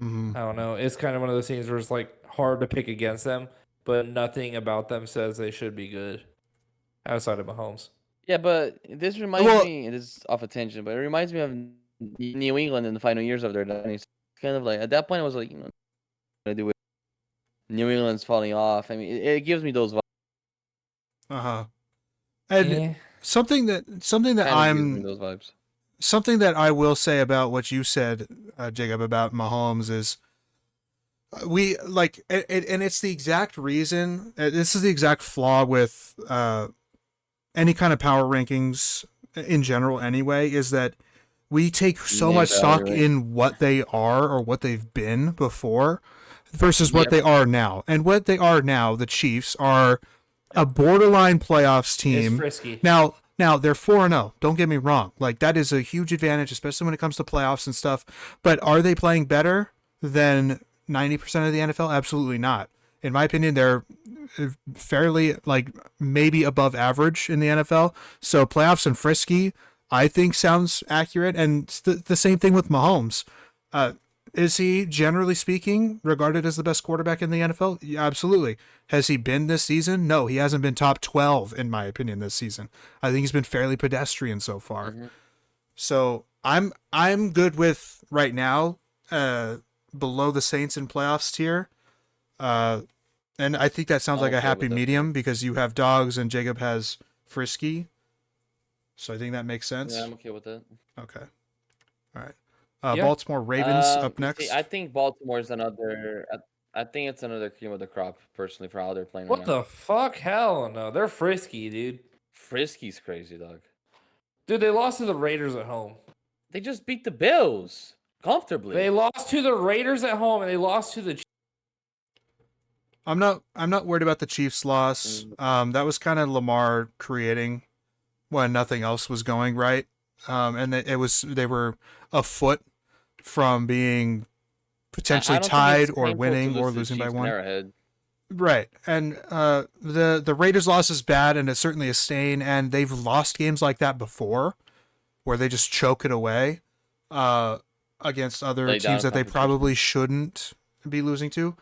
Mhm. I don't know. It's kind of one of those things where it's, like, hard to pick against them, but nothing about them says they should be good outside of Mahomes. Yeah, but this reminds Well- me. It is off attention, but it reminds me of New England in the final years of their dynasty. It's kind of like at that point, I was like, gonna do it. New England's falling off. I mean, it gives me those vibes. Uh-huh. And Yeah. something that Kind of gives me those vibes. something that I will say about what you said, Jacob, about Mahomes is we like, and it's the exact reason. This is the exact flaw with any kind of power rankings in general. Anyway, is that we take so Name much stock value, right? in what they are or what they've been before versus what Yep. they are now. And what they are now, the Chiefs are a borderline playoffs It's team. frisky. Now they're 4-0. Don't get me wrong. Like, that is a huge advantage, especially when it comes to playoffs and stuff. But are they playing better than 90% of the NFL? Absolutely not. In my opinion, they're fairly, like, maybe above average in the NFL. So playoffs and frisky, I think, sounds accurate. And it's the same thing with Mahomes. Is he, generally speaking, regarded as the best quarterback in the NFL? Yeah, absolutely. Has he been this season? No, he hasn't been top 12, in my opinion, this season. I think he's been fairly pedestrian so far. Mhm. So I'm good with right now, below the Saints in playoffs tier. And I think that sounds I'm like a okay happy with that. medium because you have dogs and Jacob has Frisky. So I think that makes sense. Yeah, I'm okay with that. Okay. All right. Yeah. Baltimore Ravens up You see, next. I think Baltimore's another. I think it's another cream of the crop, personally, for how they're playing right What now. the fuck? Hell no. They're frisky, dude. Frisky's crazy, dog. Dude, they lost to the Raiders at home. They just beat the Bills comfortably. They lost to the Raiders at home, and they lost to the. I'm not worried about the Chiefs' loss. That was kind of Lamar creating when nothing else was going right. And they were a foot from being potentially I don't think tied it's or painful to winning lose or to the losing by Chiefs in one. Arrowhead. Right. And the Raiders loss is bad and it's certainly a stain, and they've lost games like that before where they just choke it away against other Lay down teams that they competition. probably shouldn't be losing to.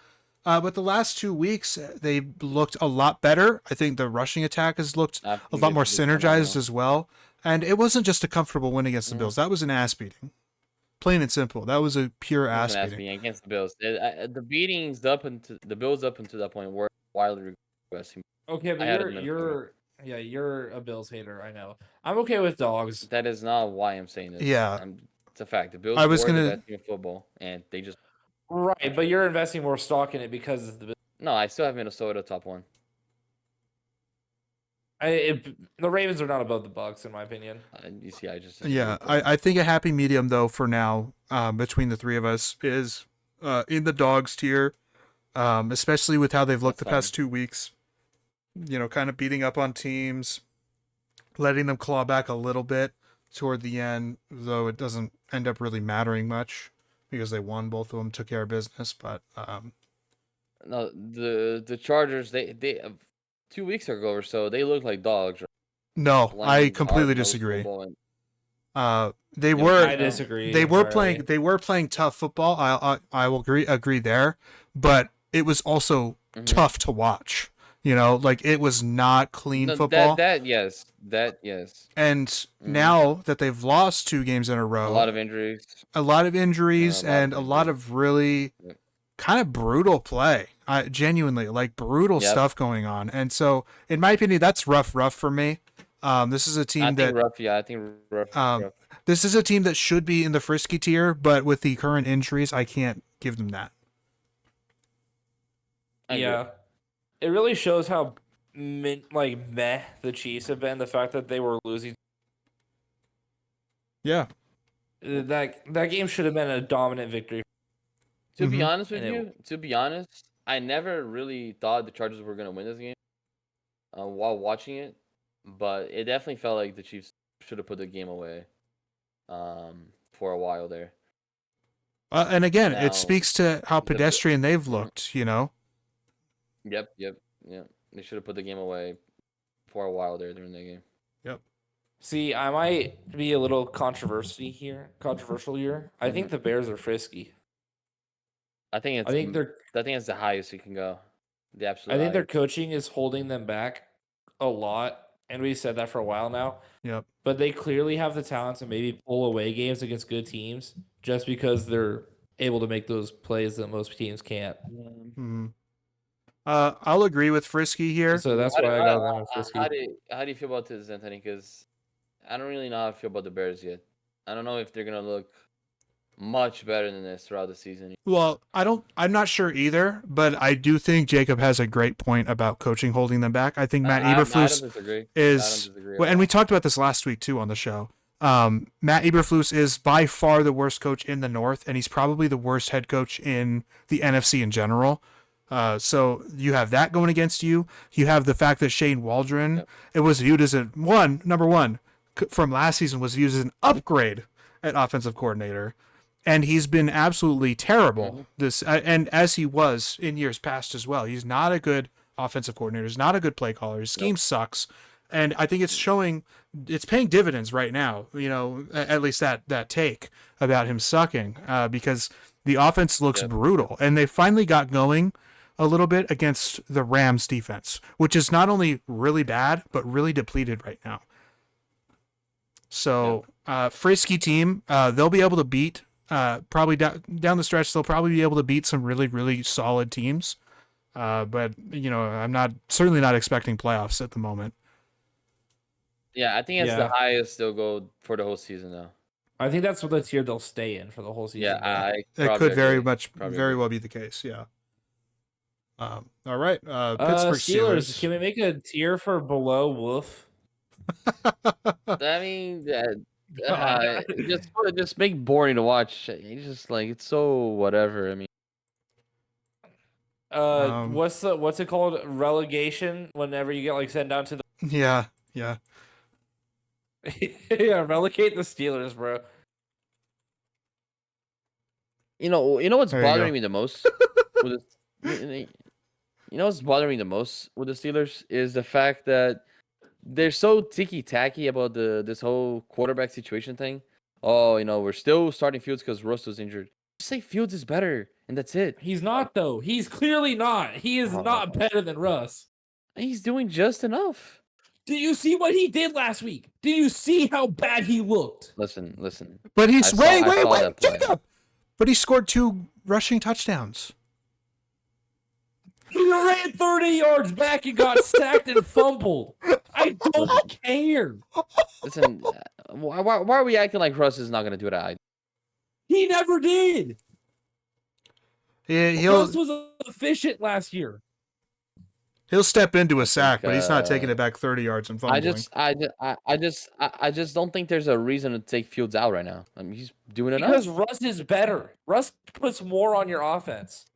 But the last 2 weeks, they looked a lot better. I think the rushing attack has looked I a think lot more they've been synergized phenomenal. as well. And it wasn't just a comfortable win against the Mhm. Bills. That was an ass beating. Plain and simple. That was a pure It was ass an ass beating. beating against the Bills. The beatings up into the Bills up until that point were wildly regressing. Okay, but I had them in you're a Bills hater. I know. I'm okay with dogs. That is not why I'm saying this. Yeah. It's a fact. The Bills I was were the gonna. best team in football, and they just Right, but you're investing more stock in it because of the. no. I still have Minnesota top one. The Ravens are not above the Bucks, in my opinion. You see, I just disagree Yeah, with that. I think a happy medium though for now between the three of us is in the dogs tier, especially with how they've looked That's the past fine. 2 weeks. You know, kind of beating up on teams, letting them claw back a little bit toward the end, though it doesn't end up really mattering much because they won, both of them took care of business. But No, the Chargers they 2 weeks ago or so they looked like dogs, right? no, I Playing completely hard-nosed disagree. football and They you don't were think I so? disagree. they were entirely. playing tough football. I will agree there, but it was also Mhm. tough to watch. You know, like it was not clean No, football. that yes. And Mhm. now that they've lost 2 games in a A row, lot of injuries. a lot of injuries A lot and of a lot injuries. of really Yep. kind of brutal play. Genuinely, like brutal Yep. stuff going on. And so, in my opinion, that's rough for me. This is a I team think that rough. Yeah, I think rough. um, this is a team that should be in the frisky tier, but with the current injuries, I can't give them that. I agree. Yeah, it really shows how meh the Chiefs have been. The fact that they were losing Yeah. that game should have been a dominant victory. To be Mhm. honest with And you, I never really thought the Chargers were gonna win this game while watching it, but it definitely felt like the Chiefs should have put the game away for a while there. And again, it Now, speaks to how the pedestrian they've Mhm. looked. You know. Yep. They should have put the game away for a while there during the game. Yep. see, I might be a little controversial here. I think the Bears are frisky. I think I think it's the highest you can go. The absolute I think their highest. coaching is holding them back a lot, and we said that for a while now. Yep. But they clearly have the talent to maybe pull away games against good teams, just because they're able to make those plays that most teams can't. Mhm. I'll agree with Frisky here. So that's How do, why I got them at frisky. how do you feel about this, Anthony? Because I don't really know how I feel about the Bears yet. I don't know if they're gonna look much better than this throughout the season. Well, I'm not sure either, but I do think Jacob has a great point about coaching holding them back. I think Matt I don't Eberflus disagree. I don't is, disagree. well, At and we all. talked about this last week too on the show. Matt Eberflus is by far the worst coach in the North, and he's probably the worst head coach in the NFC in general. So you have that going against you. You have the fact that Shane Waldron, Yep. it was viewed as number one from last season was viewed as an upgrade at offensive coordinator, and he's been absolutely terrible and as he was in years past as well. He's not a good offensive coordinator. He's not a good play caller. His scheme sucks, and I think it's showing. It's paying dividends right now. You know, at least that take about him sucking, because the offense looks Yep. brutal, and they finally got going a little bit against the Rams defense, which is not only really bad but really depleted right now. So, frisky team, they'll be able to beat probably down the stretch. They'll probably be able to beat some really, really solid teams. But I'm certainly not expecting playoffs at the moment. Yeah, I think it's the Yeah. highest they'll go for the whole season though. I think that's what the tier they'll stay in for the whole season. Yeah, I It probably could very agree. very well be the case. Yeah. All right. Pittsburgh Steelers. Can Steelers. we make a tier for below Wolf? I mean, just make boring to watch. It's just like it's so whatever. I mean, What's it called? Relegation. Whenever you get like sent down to the Yeah. yeah, relegate the Steelers, bro. you know what's There you bothering go. me the most with you know what's bothering me the most with the Steelers is the fact that they're so ticky tacky about this whole quarterback situation thing. Oh, we're still starting Fields because Russ was injured. Just say Fields is better, and that's it. He's not though. He's clearly not. He is not better than Russ. He's doing just enough. Did you see what he did last week? Did you see how bad he looked? Listen. But he's I wait, saw that play. Jacob. But he scored 2 rushing touchdowns. He ran 30 yards back and got sacked and fumbled. I don't care. Listen, why are we acting like Russ is not going to do that? He never did. He'll Russ was efficient last year. he'll step into a sack, think, but he's not taking it back 30 yards and fumbling. I just don't think there's a reason to take Fields out right now. I mean, he's doing enough. Because Russ is better. Russ puts more on your offense.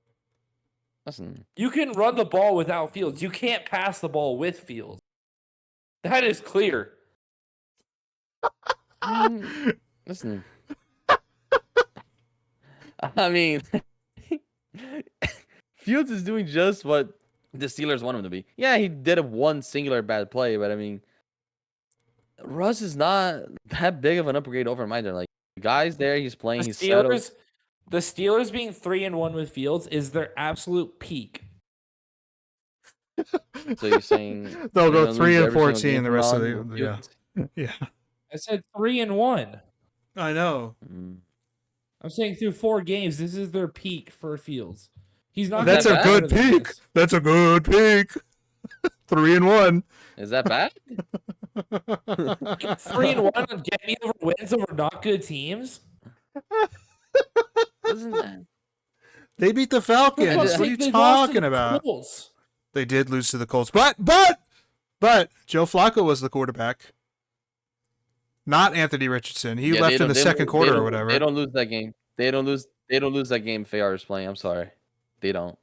Listen, You can run the ball without Fields. You can't pass the ball with Fields. That is clear. listen. I mean, Fields is doing just what the Steelers want him to be. Yeah, he did one singular bad play, but I mean, Russ is not that big of an upgrade over him either. Like, the guy's there, he's playing, he's settled. The Steelers being 3-1 with Fields is their absolute peak. So you're saying they'll go lose 3-14 the rest of from the Fields? yeah. I said 3-1. I know. I'm saying through 4 games, this is their peak for Fields. He's not. That's a that good better than peak. this. That's a good peak. 3-1. Is that bad? 3-1 and get me over wins over not good teams. Isn't that? They beat the Falcons. For What fuck's are sake, you they lost to talking the about? Colts. They did lose to the Colts, but Joe Flacco was the quarterback, not Anthony Richardson. He Yeah, left in the second quarter or whatever. They don't lose that game. They don't lose that game if AR is playing. I'm sorry. They don't.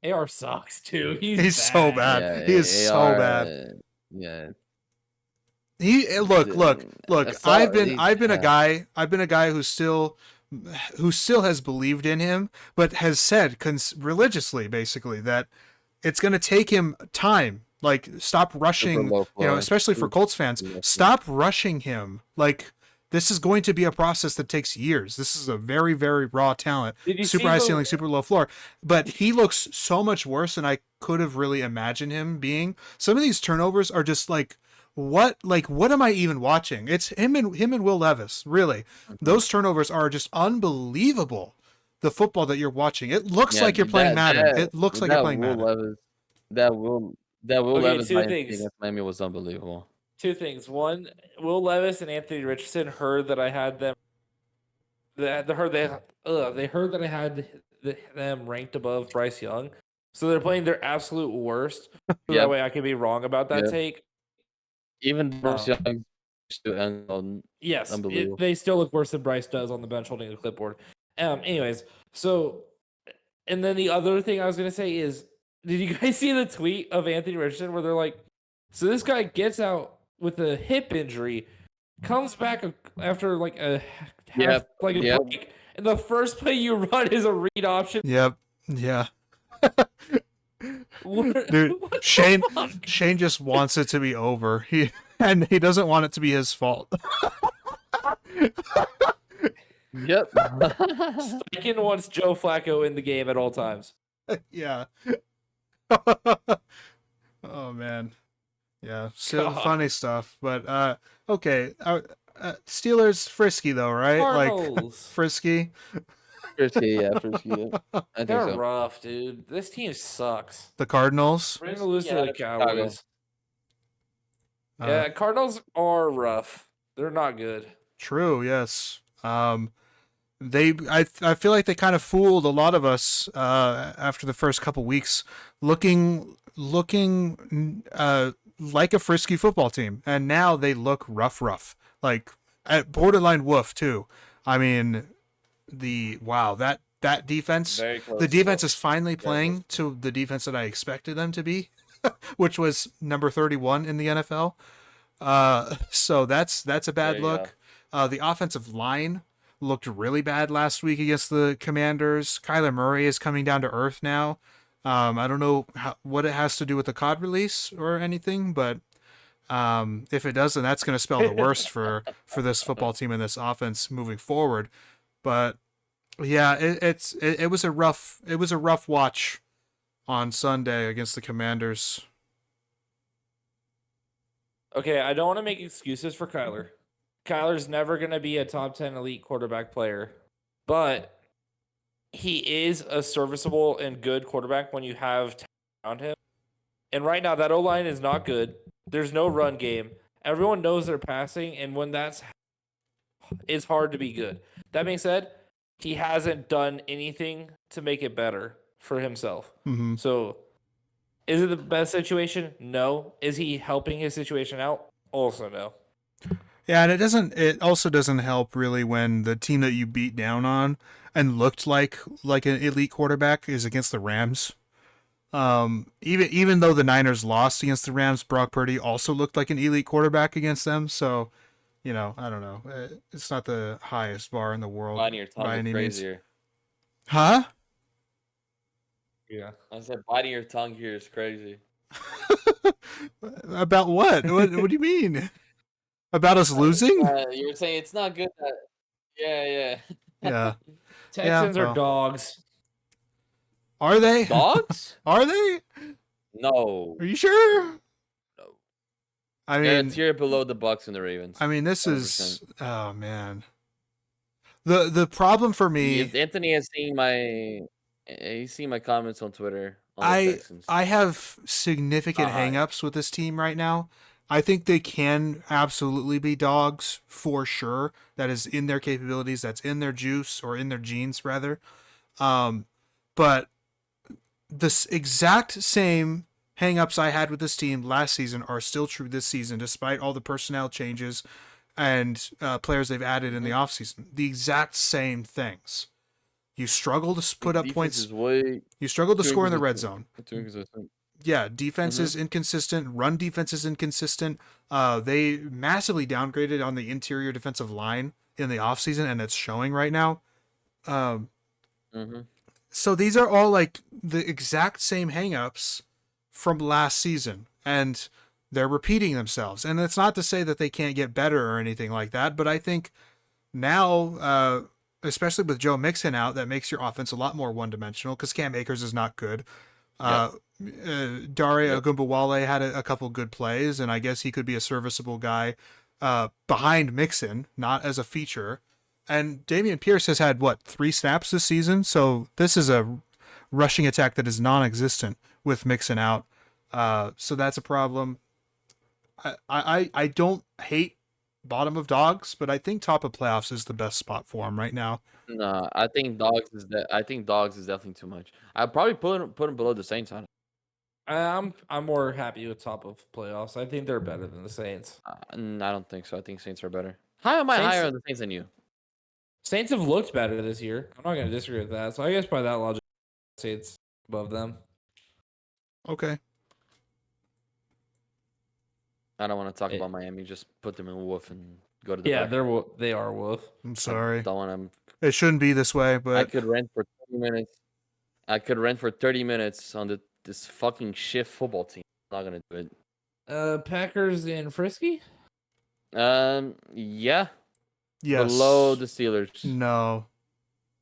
AR sucks too. He's He's so bad. Yeah, He is so AR, bad. Yeah. Look. Sorry, I've been a guy who still has believed in him, but has said religiously, basically, that it's going to take him time. Like, stop rushing. Especially for Colts fans, stop rushing him. Like, this is going to be a process that takes years. This is a very, very raw talent. Super high ceiling, super low floor. But he looks so much worse than I could have really imagined him being. Some of these turnovers are just like, what am I even watching? It's him and Will Levis, really. Those turnovers are just unbelievable. The football that you're watching, it looks like you're playing Madden. It looks like you're playing Madden. That Will Levis two against things. Miami was unbelievable. 2 things. One, Will Levis and Anthony Richardson heard that I had them. They heard that I had them ranked above Bryce Young, so they're playing their absolute worst. So that way I can be wrong about that take. Even Bryce Young, yes, unbelievable. They still look worse than Bryce does on the bench holding the clipboard. Anyways, so, and then the other thing I was gonna say is, did you guys see the tweet of Anthony Richardson where they're like, so this guy gets out with a hip injury, comes back after like a break, and the first play you run is a read option. Yep. Yeah. Dude, Shane just wants it to be over. He doesn't want it to be his fault. Yep. Steichen wants Joe Flacco in the game at all times. Yeah. Oh man. Yeah, so funny stuff. But okay, Steelers frisky though, right? Cardinals. Like frisky. Frisky, yeah, Frisky. Yeah. I think They're so. rough, dude. This team sucks. The Cardinals. We're gonna lose to the Chicago. Cowboys. Yeah, Cardinals are rough. They're not good. True. Yes. I feel like they kind of fooled a lot of us after the first couple weeks, looking like a frisky football team, and now they look rough, like at borderline woof too. I mean, that defense, Very close. the defense is finally Very playing to the defense that I expected them to be, which was number 31 in the NFL. So that's a bad There you look. The offensive line looked really bad last week against the Commanders. Kyler Murray is coming down to earth now. I don't know what it has to do with the COD release or anything, but if it does, then that's going to spell the worst for this football team and this offense moving forward. But yeah, it was a rough watch on Sunday against the Commanders. Okay, I don't want to make excuses for Kyler. Kyler's never going to be a top 10 elite quarterback player, but he is a serviceable and good quarterback when you have talent around him. And right now, that O-line is not good. There's no run game. Everyone knows they're passing, and when it's hard to be good. That being said, he hasn't done anything to make it better for himself. Mm-hmm. So, is it the best situation? No. Is he helping his situation out? Also, no. Yeah, and it also doesn't help really when the team that you beat down on and looked like an elite quarterback is against the Rams. Even though the Niners lost against the Rams, Brock Purdy also looked like an elite quarterback against them. So, I don't know. It's not the highest bar in the world Biting your tongue by is any means. crazier. Huh? Yeah. I said biting your tongue here is crazy. About what? What do you mean? About us losing? You were saying it's not good that. Yeah. Yeah. Texans well. are dogs. Are they? Dogs? Are they? No. Are you sure? No. I They're a mean, tier below the Bucks and the Ravens. I mean, this 100%. is oh man. The problem for me, Anthony has seen my comments on Twitter on the Texans. I have significant hangups with this team right now. I think they can absolutely be dogs for sure. That is in their capabilities. That's in their juice or in their genes rather. But this exact same hangups I had with this team last season are still true this season, despite all the personnel changes and players they've added in the offseason. The exact same things. You struggle to put up points. You struggle to score in the red zone. Yeah, defense is inconsistent. Run defense is inconsistent. They massively downgraded on the interior defensive line in the offseason, and it's showing right now. So these are all like the exact same hangups from last season, and they're repeating themselves. And it's not to say that they can't get better or anything like that, but I think now, especially with Joe Mixon out, that makes your offense a lot more one-dimensional because Cam Akers is not good. Daria Ogunbowale had a couple good plays, and I guess he could be a serviceable guy behind Mixon, not as a feature. And Dameon Pierce has had, 3 snaps this season? So this is a rushing attack that is non-existent with Mixon out. So that's a problem. I don't hate bottom of dogs, but I think top of playoffs is the best spot for him right now. No, I think dogs is definitely too much. I'd probably put him below the Saints on it. I'm more happy with top of playoffs. I think they're better than the Saints. I don't think so. I think Saints are better. How am I higher on the Saints than you? Saints have looked better this year. I'm not going to disagree with that. So I guess by that logic, Saints above them. Okay. I don't want to talk about Miami. Just put them in wolf and go to the back. they are wolf. I'm sorry. I don't want them. It shouldn't be this way, but I could rent for 30 minutes. On this fucking shift football team. I'm not gonna do it. Packers in Frisky? Yeah. yes. Below the Steelers. No.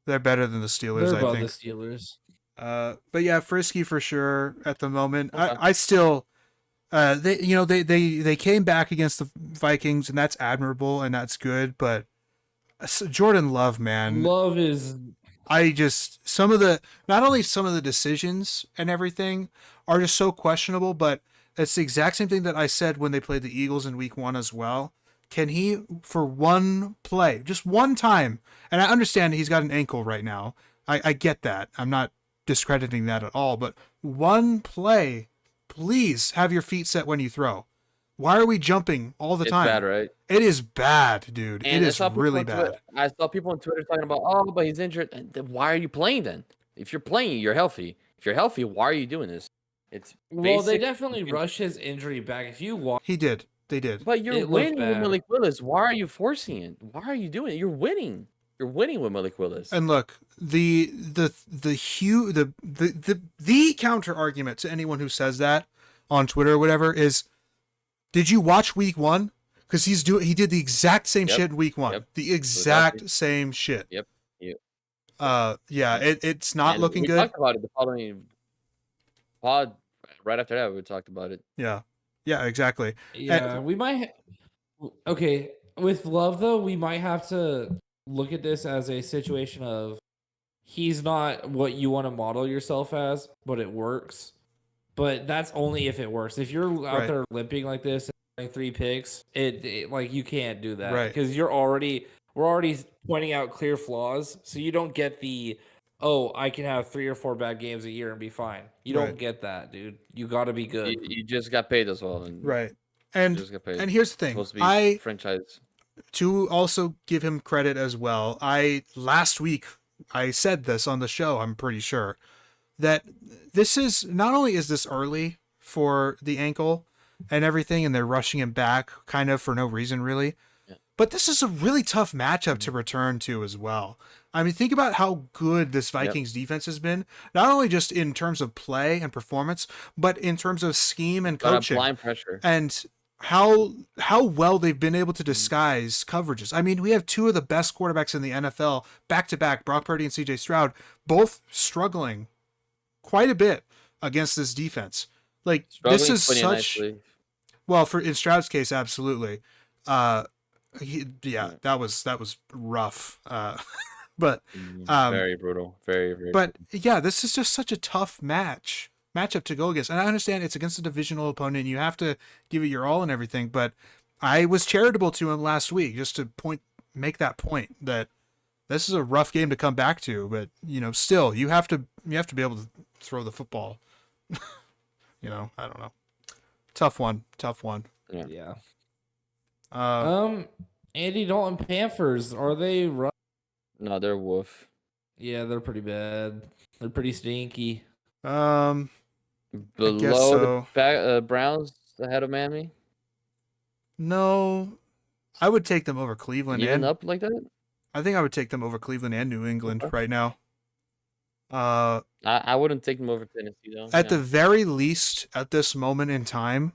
They're better than the Steelers, They're above I think. the Steelers. But yeah, Frisky for sure at the moment. Okay. I still they came back against the Vikings, and that's admirable and that's good, but Jordan Love, man. Love is some of the, not only some of the decisions and everything are just so questionable, but it's the exact same thing that I said when they played the Eagles in week 1 as well. Can he, for one play, just one time, and I understand he's got an ankle right now. I get that. I'm not discrediting that at all, but one play, please have your feet set when you throw. Why are we jumping all the It's time? bad, right? It is bad, dude. And It is really bad. I saw people on Twitter talking about, oh, but he's injured. And then why are you playing then? If you're playing, you're healthy. If you're healthy, why are you doing this? It's Well, they basic. definitely rushed his injury back. If you watch, He did. They did. But you're It looked winning with bad. Malik Willis. Why are you forcing it? Why are you doing it? You're winning. You're winning with Malik Willis. And look, the counter argument to anyone who says that on Twitter or whatever is, did you watch week 1? Because he did the exact same Yep. shit in week 1. Yep. The exact same shit. Yep. Yep. Yeah, it's not And looking we good. talked about it the following pod. Right after that, we talked about it. Yeah. Yeah, exactly. yeah, we might. Okay, with Love though, we might have to look at this as a situation of he's not what you want to model yourself as, but it works. But that's only if it works. If you're out Right. there limping like this and having 3 picks, it like you can't do that Right. because we're already pointing out clear flaws, so you don't get the I can have 3 or 4 bad games a year and be fine. You Right. don't get that, dude. You got to be good. You just got paid as well. And Right. You And just got paid. and here's the thing. Supposed to be franchise. To also give him credit as well, last week I said this on the show, I'm pretty sure, that this is, not only is this early for the ankle and everything, and they're rushing him back kind of for no reason really, but this is a really tough matchup to return to as well. I mean, think about how good this Vikings defense has been, not only just in terms of play and performance, but in terms of scheme and coaching. Blind pressure. And how well they've been able to disguise coverages. I mean, we have 2 of the best quarterbacks in the NFL back to back, Brock Purdy and CJ Stroud, both struggling quite a bit against this defense. Like, this is such, well, for in Stroud's case, absolutely. That was rough. But very brutal, very, very. But yeah, this is just such a tough matchup to go against. And I understand it's against a divisional opponent. You have to give it your all and everything. But I was charitable to him last week just to make that point that this is a rough game to come back to. But still, you have to be able to throw the football. I don't know. Tough one. Yeah. Uh, Andy Dalton Panthers, are they rough? No, they're woof. Yeah, they're pretty bad. They're pretty stinky. Below so. the Browns ahead of Miami. No, I would take them over Cleveland. Even up like that? I think I would take them over Cleveland and New England right now. I wouldn't take them over Tennessee though. At the very least, at this moment in time,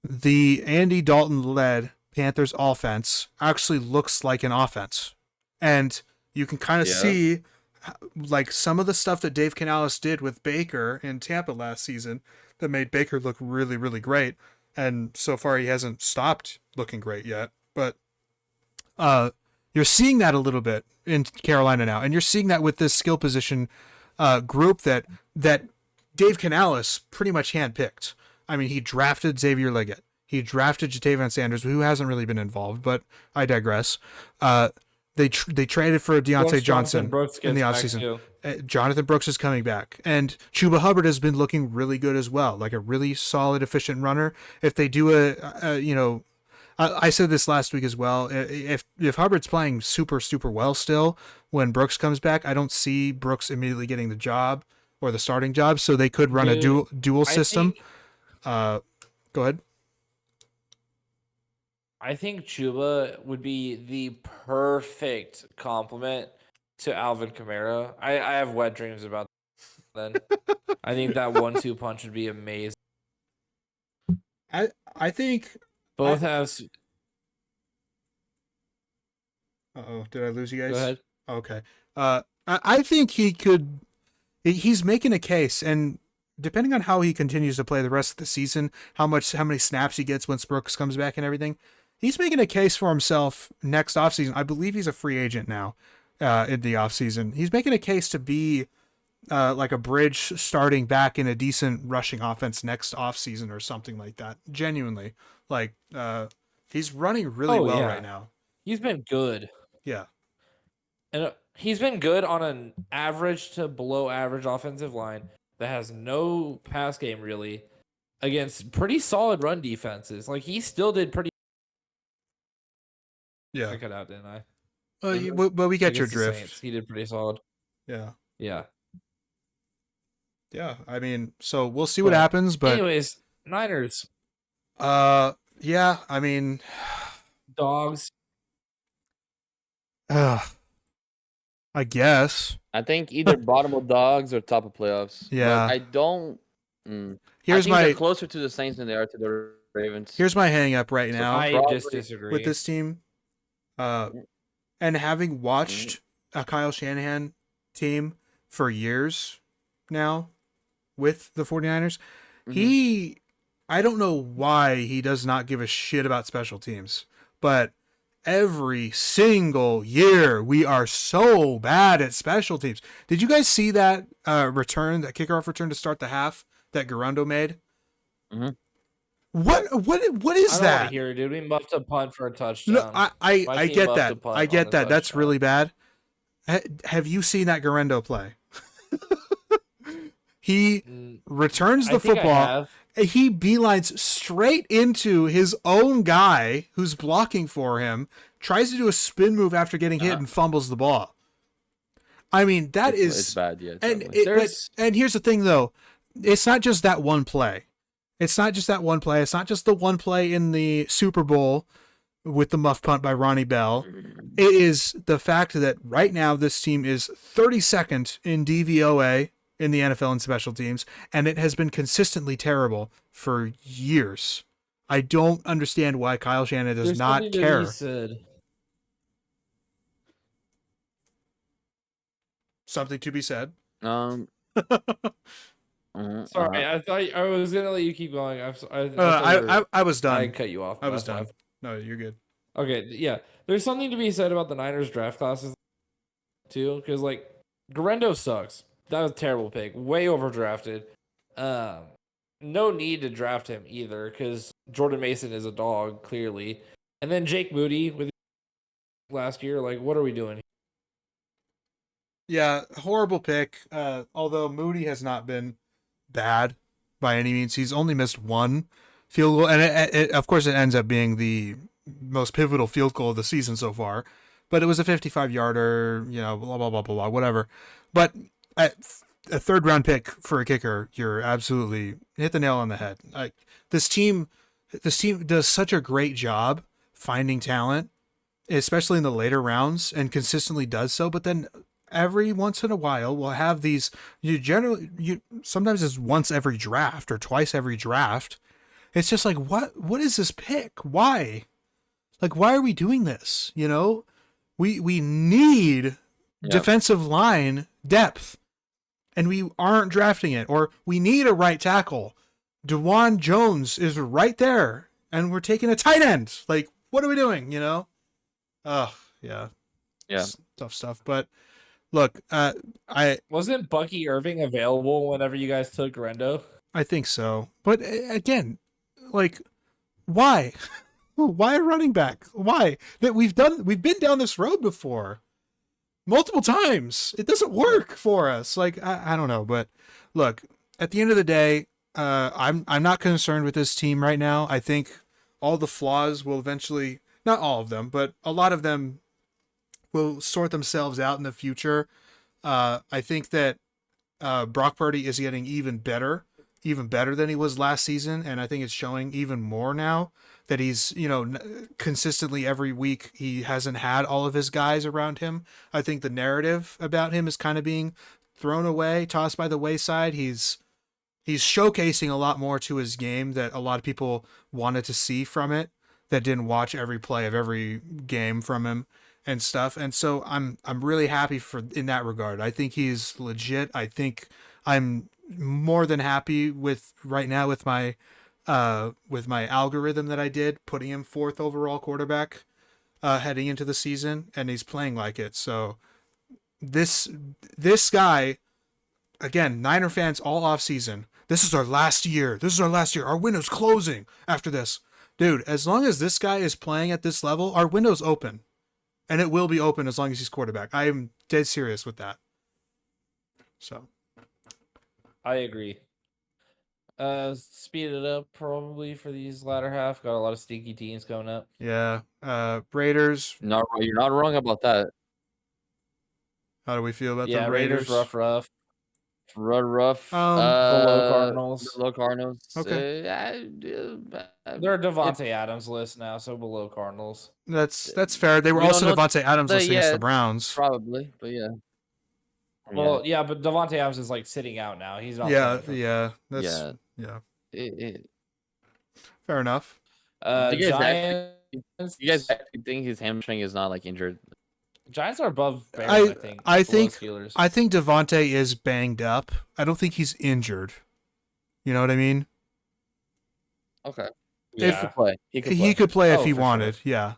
the Andy Dalton-led Panthers offense actually looks like an offense. And you can kind of see like some of the stuff that Dave Canales did with Baker in Tampa last season that made Baker look really, really great. And so far he hasn't stopped looking great yet. But you're seeing that a little bit in Carolina now. And you're seeing that with this skill position group that Dave Canales pretty much handpicked. I mean, he drafted Xavier Leggett. He drafted Jatavion Sanders, who hasn't really been involved, but I digress. They traded for Deontay Johnson in the offseason. Jonathan Brooks is coming back. And Chuba Hubbard has been looking really good as well, like a really solid, efficient runner. If they do I said this last week as well, if Hubbard's playing super, super well still when Brooks comes back, I don't see Brooks immediately getting the job or the starting job, so they could run a dual system. Go ahead. I think Chuba would be the perfect complement to Alvin Kamara. I have wet dreams about that. I think that 1-2 punch would be amazing. I think both have. Uh-oh, did I lose you guys? Go ahead. Okay. I think he could. He's making a case, and depending on how he continues to play the rest of the season, how many snaps he gets once Brooks comes back and everything, he's making a case for himself next offseason. I believe he's a free agent now. in the offseason. He's making a case to be like a bridge starting back in a decent rushing offense next offseason or something like that. Genuinely. Like, he's running really Oh, well yeah. right now. He's been good. Yeah. And he's been good on an average to below average offensive line that has no pass game really against pretty solid run defenses. Like he still did pretty. Yeah. I cut out, didn't I? But we get your Against the drift. Saints, he did pretty solid. Yeah. Yeah. Yeah. I mean, so we'll see what But happens, but anyways, Niners, yeah, I mean, dogs. I guess. I think either bottom of dogs or top of playoffs. Yeah. But I don't. I Here's think they're my closer to the Saints than they are to the Ravens. here's my hang up right So now I probably just disagree. with this team. And having watched a Kyle Shanahan team for years now with the 49ers, I don't know why he does not give a shit about special teams, but every single year we are so bad at special teams. Did you guys see that return, that kickoff return to start the half that Garundo made? Mhm. What is I don't want that? to hear it, dude. We muffed a punt for a touchdown. No, I My team get muffed that. a punt I on get a that. That's touchdown. really bad. Have you seen that Garundo play? He returns I the think I football. have. He beelines straight into his own guy who's blocking for him, tries to do a spin move after getting hit and fumbles the ball. I mean, It's bad, yeah. And here's the thing though, it's not just that one play. It's not just that one play. It's not just the one play in the Super Bowl with the muff punt by Ronnie Bell. It is the fact that right now this team is 32nd in DVOA in the NFL in special teams, and it has been consistently terrible for years. I don't understand why Kyle Shanahan does not care. Something to be said. Um. Sorry, I thought I was gonna let you keep going. I was done. I cut you off. I was that's why. done. No, you're good. Okay, yeah. There's something to be said about the Niners draft classes too, because like Garendo sucks. That was a terrible pick. Way overdrafted. No need to draft him either, because Jordan Mason is a dog, clearly. And then Jake Moody with last year. Like, what are we doing? Yeah, horrible pick. Although Moody has not been bad by any means. He's only missed one field goal, and it of course it ends up being the most pivotal field goal of the season so far. But it was a 55-yarder, blah blah blah blah blah, whatever. But a third round pick for a kicker, you're absolutely hit the nail on the head. Like this team does such a great job finding talent, especially in the later rounds, and consistently does so. But then every once in a while we'll have these, sometimes it's once every draft or twice every draft. It's just like, what is this pick? Why? Like, why are we doing this? We need defensive line depth, and we aren't drafting it. Or we need a right tackle. DeJuan Jones is right there, and we're taking a tight end. Like, what are we doing? Oh, yeah. Tough stuff. But look, I wasn't Bucky Irving available whenever you guys took Garendo? I think so. But again, like, why? Why a running back? Why? That we've been down this road before multiple times. It doesn't work for us. Like, I don't know, but look, at the end of the day, I'm not concerned with this team right now. I think all the flaws will eventually, not all of them, but a lot of them will sort themselves out in the future. I think that Brock Purdy is getting even better than he was last season, and I think it's showing even more now that he's, consistently every week he hasn't had all of his guys around him. I think the narrative about him is kind of being thrown away, tossed by the wayside. He's showcasing a lot more to his game that a lot of people wanted to see from it, that didn't watch every play of every game from him and stuff. And so I'm really happy in that regard. I think he's legit. I think I'm more than happy with right now with my algorithm that I did, putting him 4th overall quarterback heading into the season, and he's playing like it. So this guy, again, Niner fans all off season. This is our last year. Our window's closing after this. Dude, as long as this guy is playing at this level, our window's open. And it will be open as long as he's quarterback. I am dead serious with that. So I agree. Speed it up probably for these latter half. Got a lot of stinky teams coming up. yeah. Raiders. You're not wrong about that. How do we feel about Yeah, the Raiders? rough. Rough. Below Cardinals. Below Cardinals. Okay. They're a Devontae Adams list now, so below Cardinals. That's fair. They were We don't also know Devontae Adams list against yeah, the Browns. probably, but yeah. Well, yeah, but Devontae Adams is like sitting out now. He's not. Yeah, playing for- yeah. That's Yeah. yeah. It, Fair enough. Do you guys Giants. you guys actually think his hamstring is not like injured? Giants are above Bears, I think. I below think Steelers. I think Devontae is banged up. I don't think he's injured. You know what I mean? Okay. If- He could play. He could play if Oh, he for wanted. Yeah.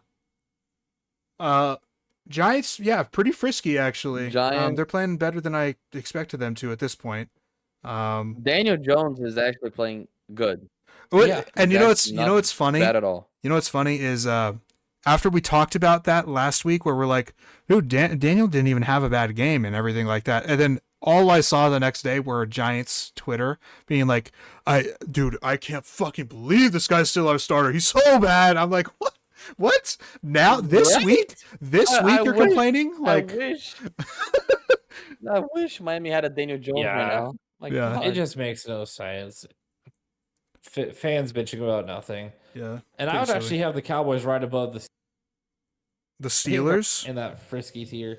Giants, yeah, pretty frisky actually. Giants- They're playing better than I expected them to at this point. Daniel Jones is actually playing good. Yeah, and you know That's what's funny? Bad at all. You know what's funny is after we talked about that last week, where we're like, dude, Daniel didn't even have a bad game and everything like that, and then all I saw the next day were Giants Twitter being like, I can't fucking believe this guy's still our starter. He's so bad. I'm like, what? What? Now this Right? week? This week you're wish- complaining? Like, I wish Miami had a Daniel Jones Yeah. right now. Like, Yeah. come It on. just makes no sense. Fans bitching about nothing. yeah. And I Pretty would silly. actually have the Cowboys right above The Steelers. in that frisky tier.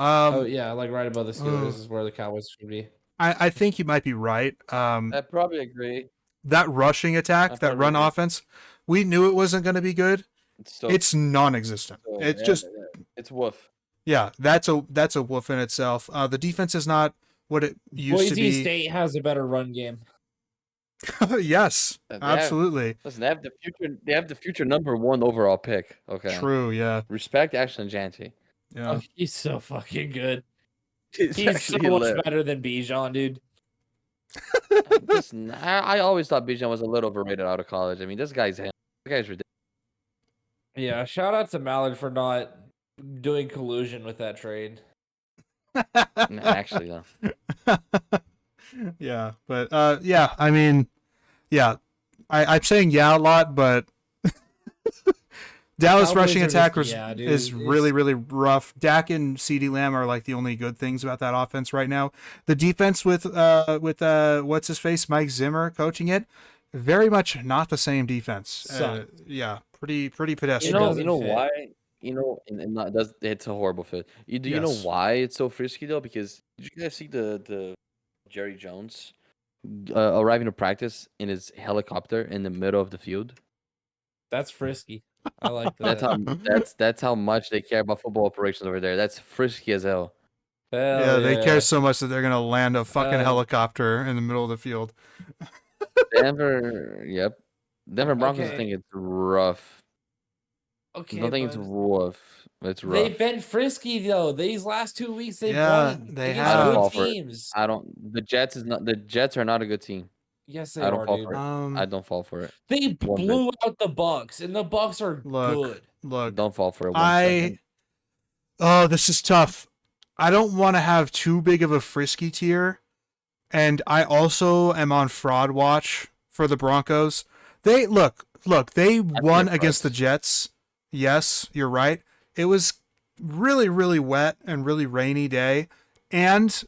Um, Oh yeah, like right above the Steelers is where the Cowboys should be. I think you might be right. I probably agree. That rushing attack, that probably run agree. offense, we knew it wasn't going to be good. It's still It's non-existent. still- It's yeah, just yeah. It's woof. yeah, that's a wolf in itself. The defense is not what it used to Boise be. State has a better run game. Yes, They have- absolutely. Listen, they have the future. They have the future #1 overall pick. Okay. True. Yeah. Respect Ashton Janty. Yeah. Oh, he's so fucking good. He's He's so actually much lit. better than Bijan, dude. Listen, I always thought Bijan was a little overrated out of college. I mean, this guy's ridiculous. Yeah, shout out to Mallard for not doing collusion with that trade. Actually, though. Yeah, but yeah, I mean, yeah, I'm saying yeah a lot, but Dallas Cowboys rushing are attack just- yeah, dude, is it's- really, really rough. Dak and CeeDee Lamb are like the only good things about that offense right now. The defense with what's his face, Mike Zimmer coaching it, very much not the same defense. Suck. Yeah, pretty You pedestrian. know, doesn't fit. why? And not, it's a horrible fit. Do you know Yes. why it's so frisky though? Because did you guys see the Jerry Jones arriving to practice in his helicopter in the middle of the field? That's frisky. I like That's that. that's how much they care about football operations over there. That's frisky as hell. Yeah, Hell they care so much that they're gonna land a fucking Um, helicopter in the middle of the field. Denver, yep. Denver Broncos Okay. think it's rough. Okay, I think it's bud. rough. It's rough. They've been frisky though. These last 2 weeks they've Yeah, won they against have. I don't fall good for it. teams. I don't. The Jets are not a good team. Yes, they I don't are, fall dude. for it. I don't fall for it. They One bit. blew out the Bucks, and the Bucks are Look, good. Don't fall for it. One second. Oh, this is tough. I don't want to have too big of a frisky tier, and I also am on fraud watch for the Broncos. They look, they won against the impressed. Jets. Yes, you're right. It was really, really wet and really rainy day, and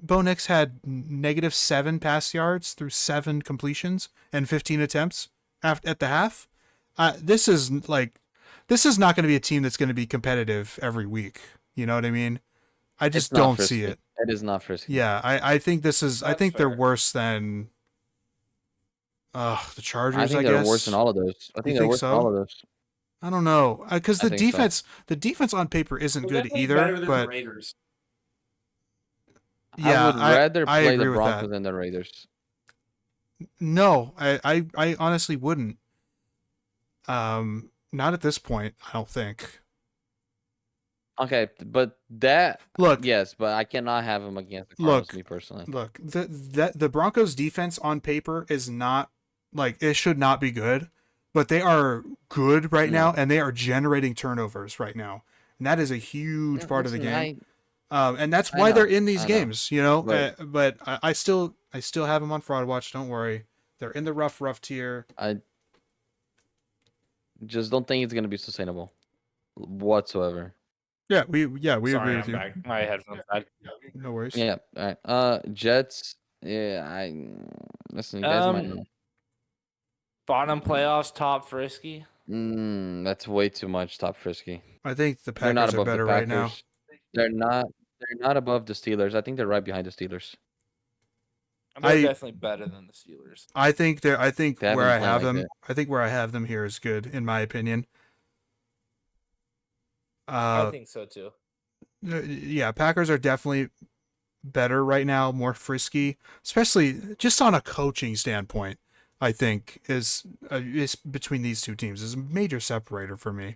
Bo Nix had -7 pass yards through 7 completions and 15 attempts at the half. This is not going to be a team that's going to be competitive every week. You know what I mean? I just It's not don't frisky. see it. It is not frisky. Yeah, I think this is. I That's think they're fair. worse than. The Chargers. I think guess. they're worse than all of those. I think they're think worse than so? all of those. I don't know, because I the think so. defense on paper isn't They're good definitely either. better than the But Raiders. yeah, I would rather I play agree the with Broncos that. than the Raiders. No, I honestly wouldn't. Not at this point. I don't think. Okay, but that Look, yes, but I cannot have him against the Cardinals. Me personally. Look, the Broncos defense on paper is not like it should not be good, but they are good right No. now, and they are generating turnovers right now, and that is a huge part of the Listen, game. And that's I why they're know, in these I know. games, you know. Right. But I still have them on fraud watch. Don't worry, they're in the rough tier. I just don't think it's gonna be sustainable whatsoever. Yeah, we agree Sorry, with I'm you. back. My headphones died. No worries. Yeah. All right. Jets. Yeah. Listen. You guys might. Bottom playoffs, top frisky. That's way too much. Top frisky. I think the They're not Packers are above the better right now. Packers. They're not. They're not above the Steelers. I think they're right behind the Steelers. They're definitely better than the Steelers. I think They where I haven't played have like them, that. I think where I have them here is good in my opinion. I think so too. Yeah, Packers are definitely better right now, more frisky, especially just on a coaching standpoint. I think is between these two teams is a major separator for me.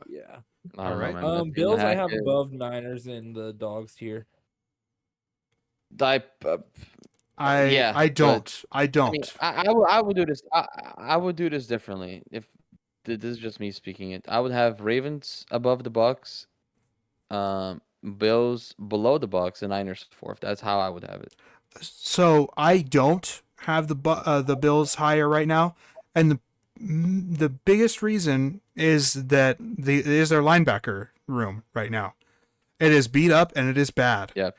Yeah. I don't know, Alright. man. That team Bills I have Hackett- above Niners in the dogs tier. I, yeah, I but- don't. I I don't. mean, I would do this. I would do this differently. If this is just me speaking it, I would have Ravens above the Bucks, Bills below the Bucks, and Niners fourth. That's how I would have it. So I don't have the Bills higher right now, and the biggest reason is that is their linebacker room right now. It is beat up and it is bad. Yeah,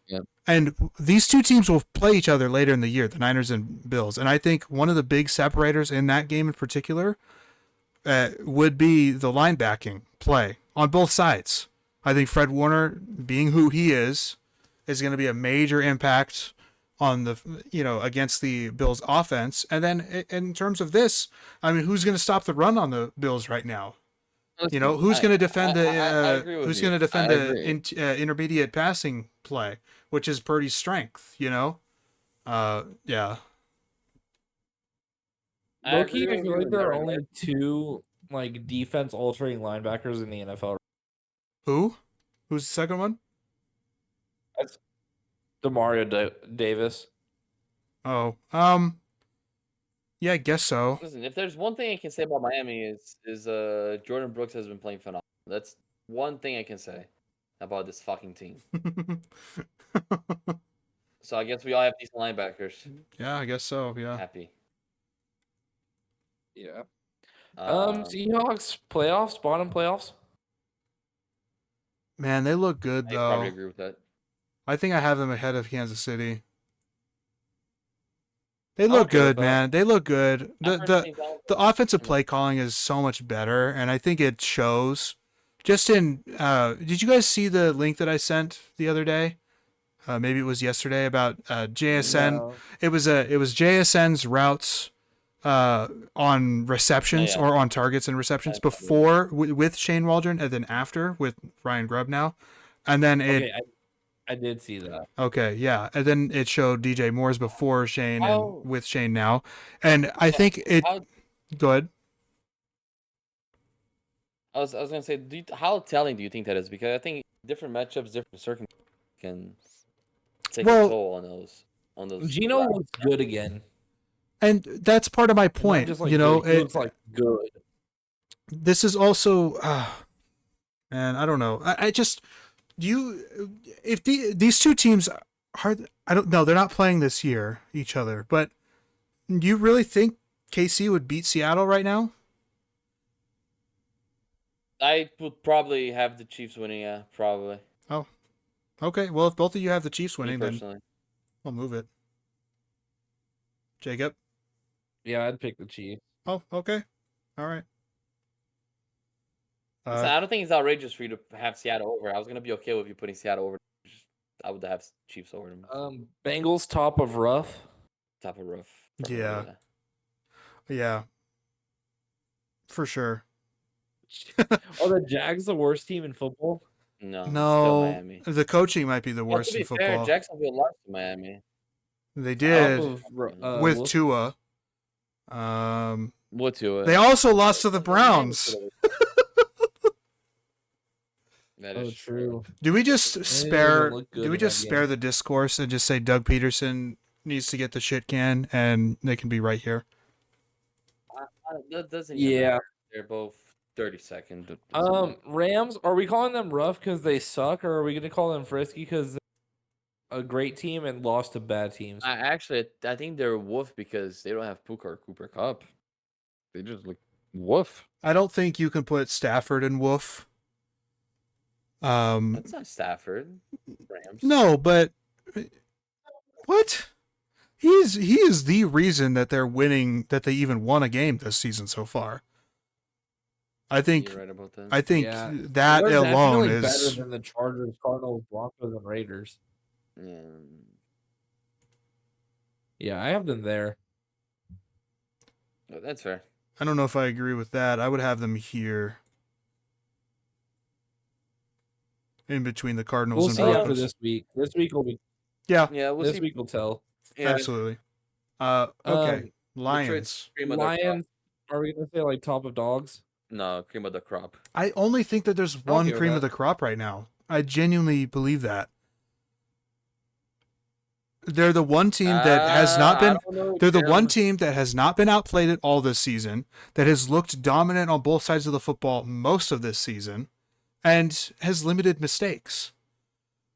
yeah. And these two teams will play each other later in the year, the Niners and Bills. And I think one of the big separators in that game in particular would be the linebacking play on both sides. I think Fred Warner, being who he is going to be a major impact on the against the Bills offense. And then in terms of this, I mean, who's going to stop the run on the Bills right now? Who's going to defend the intermediate passing play, which is Purdy's strength, Yeah. Low-key, I feel like there are only two like defense altering linebackers in the NFL. Who? Who's the second one? That's Demario Davis. Oh, yeah, I guess so. Listen, if there's one thing I can say about Miami is Jordan Brooks has been playing phenomenal. That's one thing I can say about this fucking team. So I guess we all have decent linebackers. Yeah, I guess so. Yeah. Happy. Yeah. Seahawks playoffs, bottom playoffs. Man, they look good I probably though. agree with that. I think I have them ahead of Kansas City. They look good, man. They look good. The offensive play calling is so much better, and I think it shows. Just in, did you guys see the link that I sent the other day? Maybe it was yesterday about JSN. No. It was JSN's routes on receptions or on targets and receptions before with Shane Waldron, and then after with Ryan Grubb now, and then I did see that. Okay, yeah, and then it showed DJ Moore's before Shane and with Shane now, and I think it. Go ahead. I was gonna say, how telling do you think that is? Because I think different matchups, different circumstances can take a toll on those. Gino looks good again, and that's part of my point. Just like it looks like good. This is also, and I don't know. I just. If these two teams are, I don't know, they're not playing this year each other, but do you really think KC would beat Seattle right now? I would probably have the Chiefs winning, yeah, probably. Oh, okay. Well, if both of you have the Chiefs winning, then I'll move it. Jacob? Yeah, I'd pick the Chiefs. Oh, okay. All right. I don't think it's outrageous for you to have Seattle over. I was gonna be okay with you putting Seattle over. I would have Chiefs over them. Bengals top of rough. Top of rough. Yeah. For sure. Are the Jags the worst team in football? No. Still Miami. The coaching might be the worst in football. Fair, Jacksonville lost to Miami. They did with Tua. What Tua? They also lost to the Browns. That Oh, is true. Do we just didn't spare? look good Do we in just that spare game. the discourse and just say Doug Peterson needs to get the shit can, and they can be right here? That doesn't even Yeah. matter. They're both 32nd. It doesn't matter. Rams. Are we calling them rough because they suck, or are we gonna call them frisky because they're a great team and lost to bad teams? I think they're Wolf because they don't have Puka or Cooper Cup. They just look Wolf. I don't think you can put Stafford and Wolf. That's not Stafford. Rams. No, but what? He is the reason that they're winning, that they even won a game this season so far. I think You're right about that. I think Yeah, that they're alone definitely better is than the Chargers, Cardinals, Broncos, and Raiders. Yeah. Yeah, I have them there. Oh, that's fair. I don't know if I agree with that. I would have them here in between the Cardinals We'll and see Broncos. after this week. This week will be. Yeah, Yeah, we'll This see. week will tell. Yeah, absolutely. Okay. Detroit's Lions. cream of the crop. Lions. Are we gonna say like top of dogs? No, cream of the crop. I only think that there's one okay with cream of that. the crop right now. I genuinely believe that. They're the one team that has not I been. don't know, They're the one Tim. team that has not been outplayed at all this season, that has looked dominant on both sides of the football most of this season, and has limited mistakes.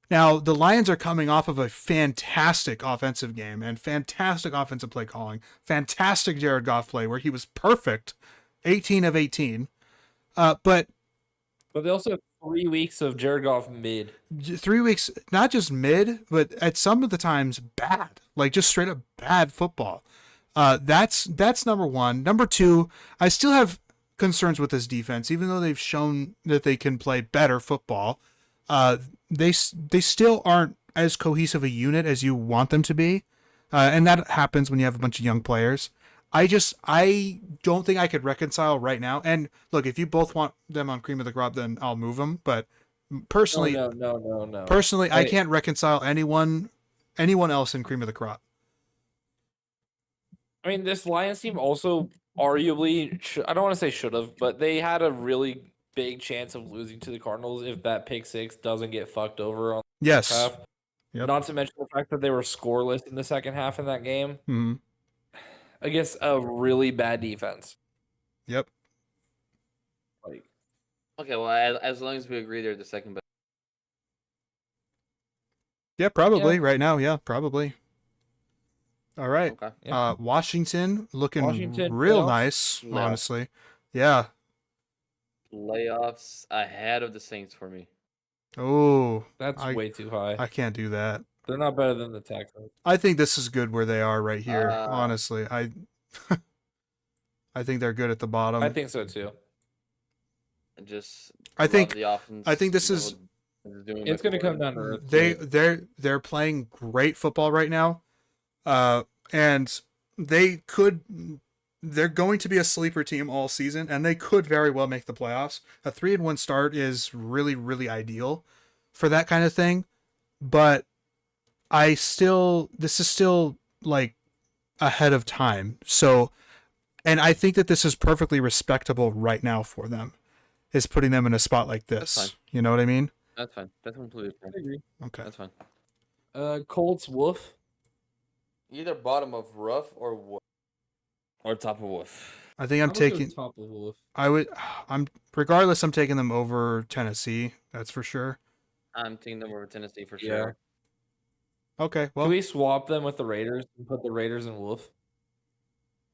Now, the Lions are coming off of a fantastic offensive game and fantastic offensive play calling, fantastic Jared Goff play where he was perfect, 18 of 18. But they also have 3 weeks of Jared Goff mid. 3 weeks, not just mid, but at some of the times bad, like just straight up bad football. That's number one. Number two, I still have concerns with this defense, even though they've shown that they can play better football. They still aren't as cohesive a unit as you want them to be, and that happens when you have a bunch of young players. I don't think I could reconcile right now. And look, if you both want them on cream of the crop, then I'll move them. But personally, No. personally, I Wait. can't reconcile anyone else in cream of the crop. I mean, this Lions team also arguably, I don't want to say should have, but they had a really big chance of losing to the Cardinals if that pick six doesn't get fucked over on the Yes. half. Yep. Not to mention the fact that they were scoreless in the second half in that game Hmm. against a really bad defense. Yep. Like, Okay, well, as long as we agree they're the second best. Yeah, probably Yeah. right now. Yeah, probably. All right. Okay. Yeah. Washington looking Washington real playoffs? nice, Yeah. honestly. Yeah. Layoffs ahead of the Saints for me. Oh, that's way too high. I can't do that. They're not better than the Texans. I think this is good where they are right here. Uh, Honestly, I think they're good at the bottom. I think so too. Just I love think- the offense. I think this know is- what they're doing It's going to come before. down to earth. they're playing great football right now, and they're going to be a sleeper team all season, and they could very well make the playoffs. A 3-1 start is really, really ideal for that kind of thing, but this is still like ahead of time. So, and I think that this is perfectly respectable right now for them, is putting them in a spot like That's this. fine. You know what I mean? That's fine. That's completely fine. I agree. Okay. That's fine. Colts Wolf. Either bottom of rough or wolf. Or top of wolf. I think I'm taking. top of Wolf. Regardless, I'm taking them over Tennessee. That's for sure. I'm taking them over Tennessee for Yeah. sure. Okay. Well, Can we swap them with the Raiders and put the Raiders in Wolf?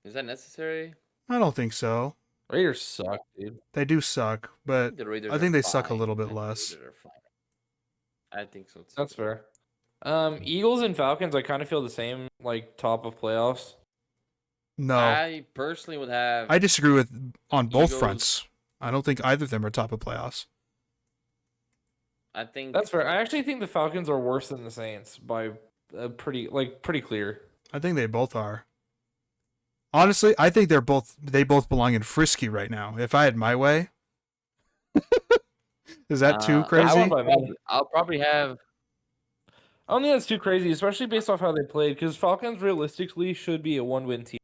Is that necessary? I don't think so. Raiders suck, dude. They do suck, but The Raiders I think are they suck a fine. little I bit think the less. Raiders are fine. I think so too. That's fair. Eagles and Falcons, I kind of feel the same, like top of playoffs. No, I personally would have. I disagree with on both Eagles- fronts. I don't think either of them are top of playoffs. I think That's fair. I actually think the Falcons are worse than the Saints by pretty clear. I think they both are. Honestly, I think they both belong in Frisky right now. If I had my way. Is that too crazy? I'll probably have. I don't think that's too crazy, especially based off how they played, because Falcons realistically should be a 1-win team.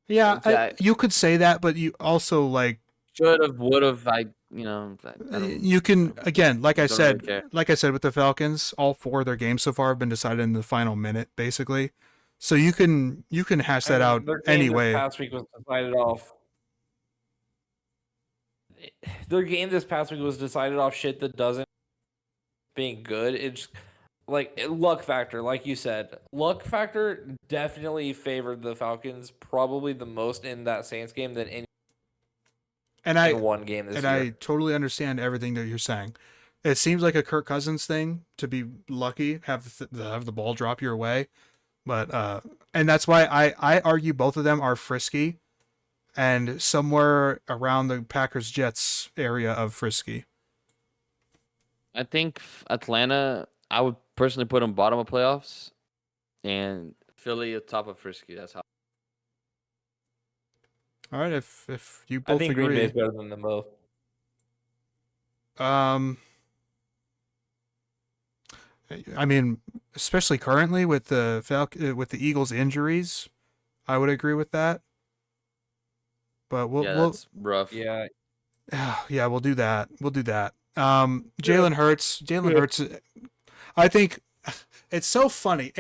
Yeah, Okay. you could say that, but you also like Should have, would have. you know, You can again, don't really care. like I said with the Falcons, all 4 of their games so far have been decided in the final minute, basically. So you can hash that out their game this anyway. past week was decided off. Their game this past week was decided off shit that doesn't being good. It's like luck factor, like you said. Luck factor definitely favored the Falcons probably the most in that Saints game than in one game this year. I totally understand everything that you're saying. It seems like a Kirk Cousins thing to be lucky, have the ball drop your way, but and that's why I argue both of them are frisky, and somewhere around the Packers Jets area of frisky. I think Atlanta, I would personally put them bottom of playoffs, and Philly at top of frisky. That's how. All right, if you I both think Green Bay agree, is better than them both. I mean, especially currently with the with the Eagles' injuries, I would agree with that. But Yeah, that's rough. Yeah. yeah, we'll do that. We'll do that. Jalen Hurts. Jalen Hurts. I think it's so funny.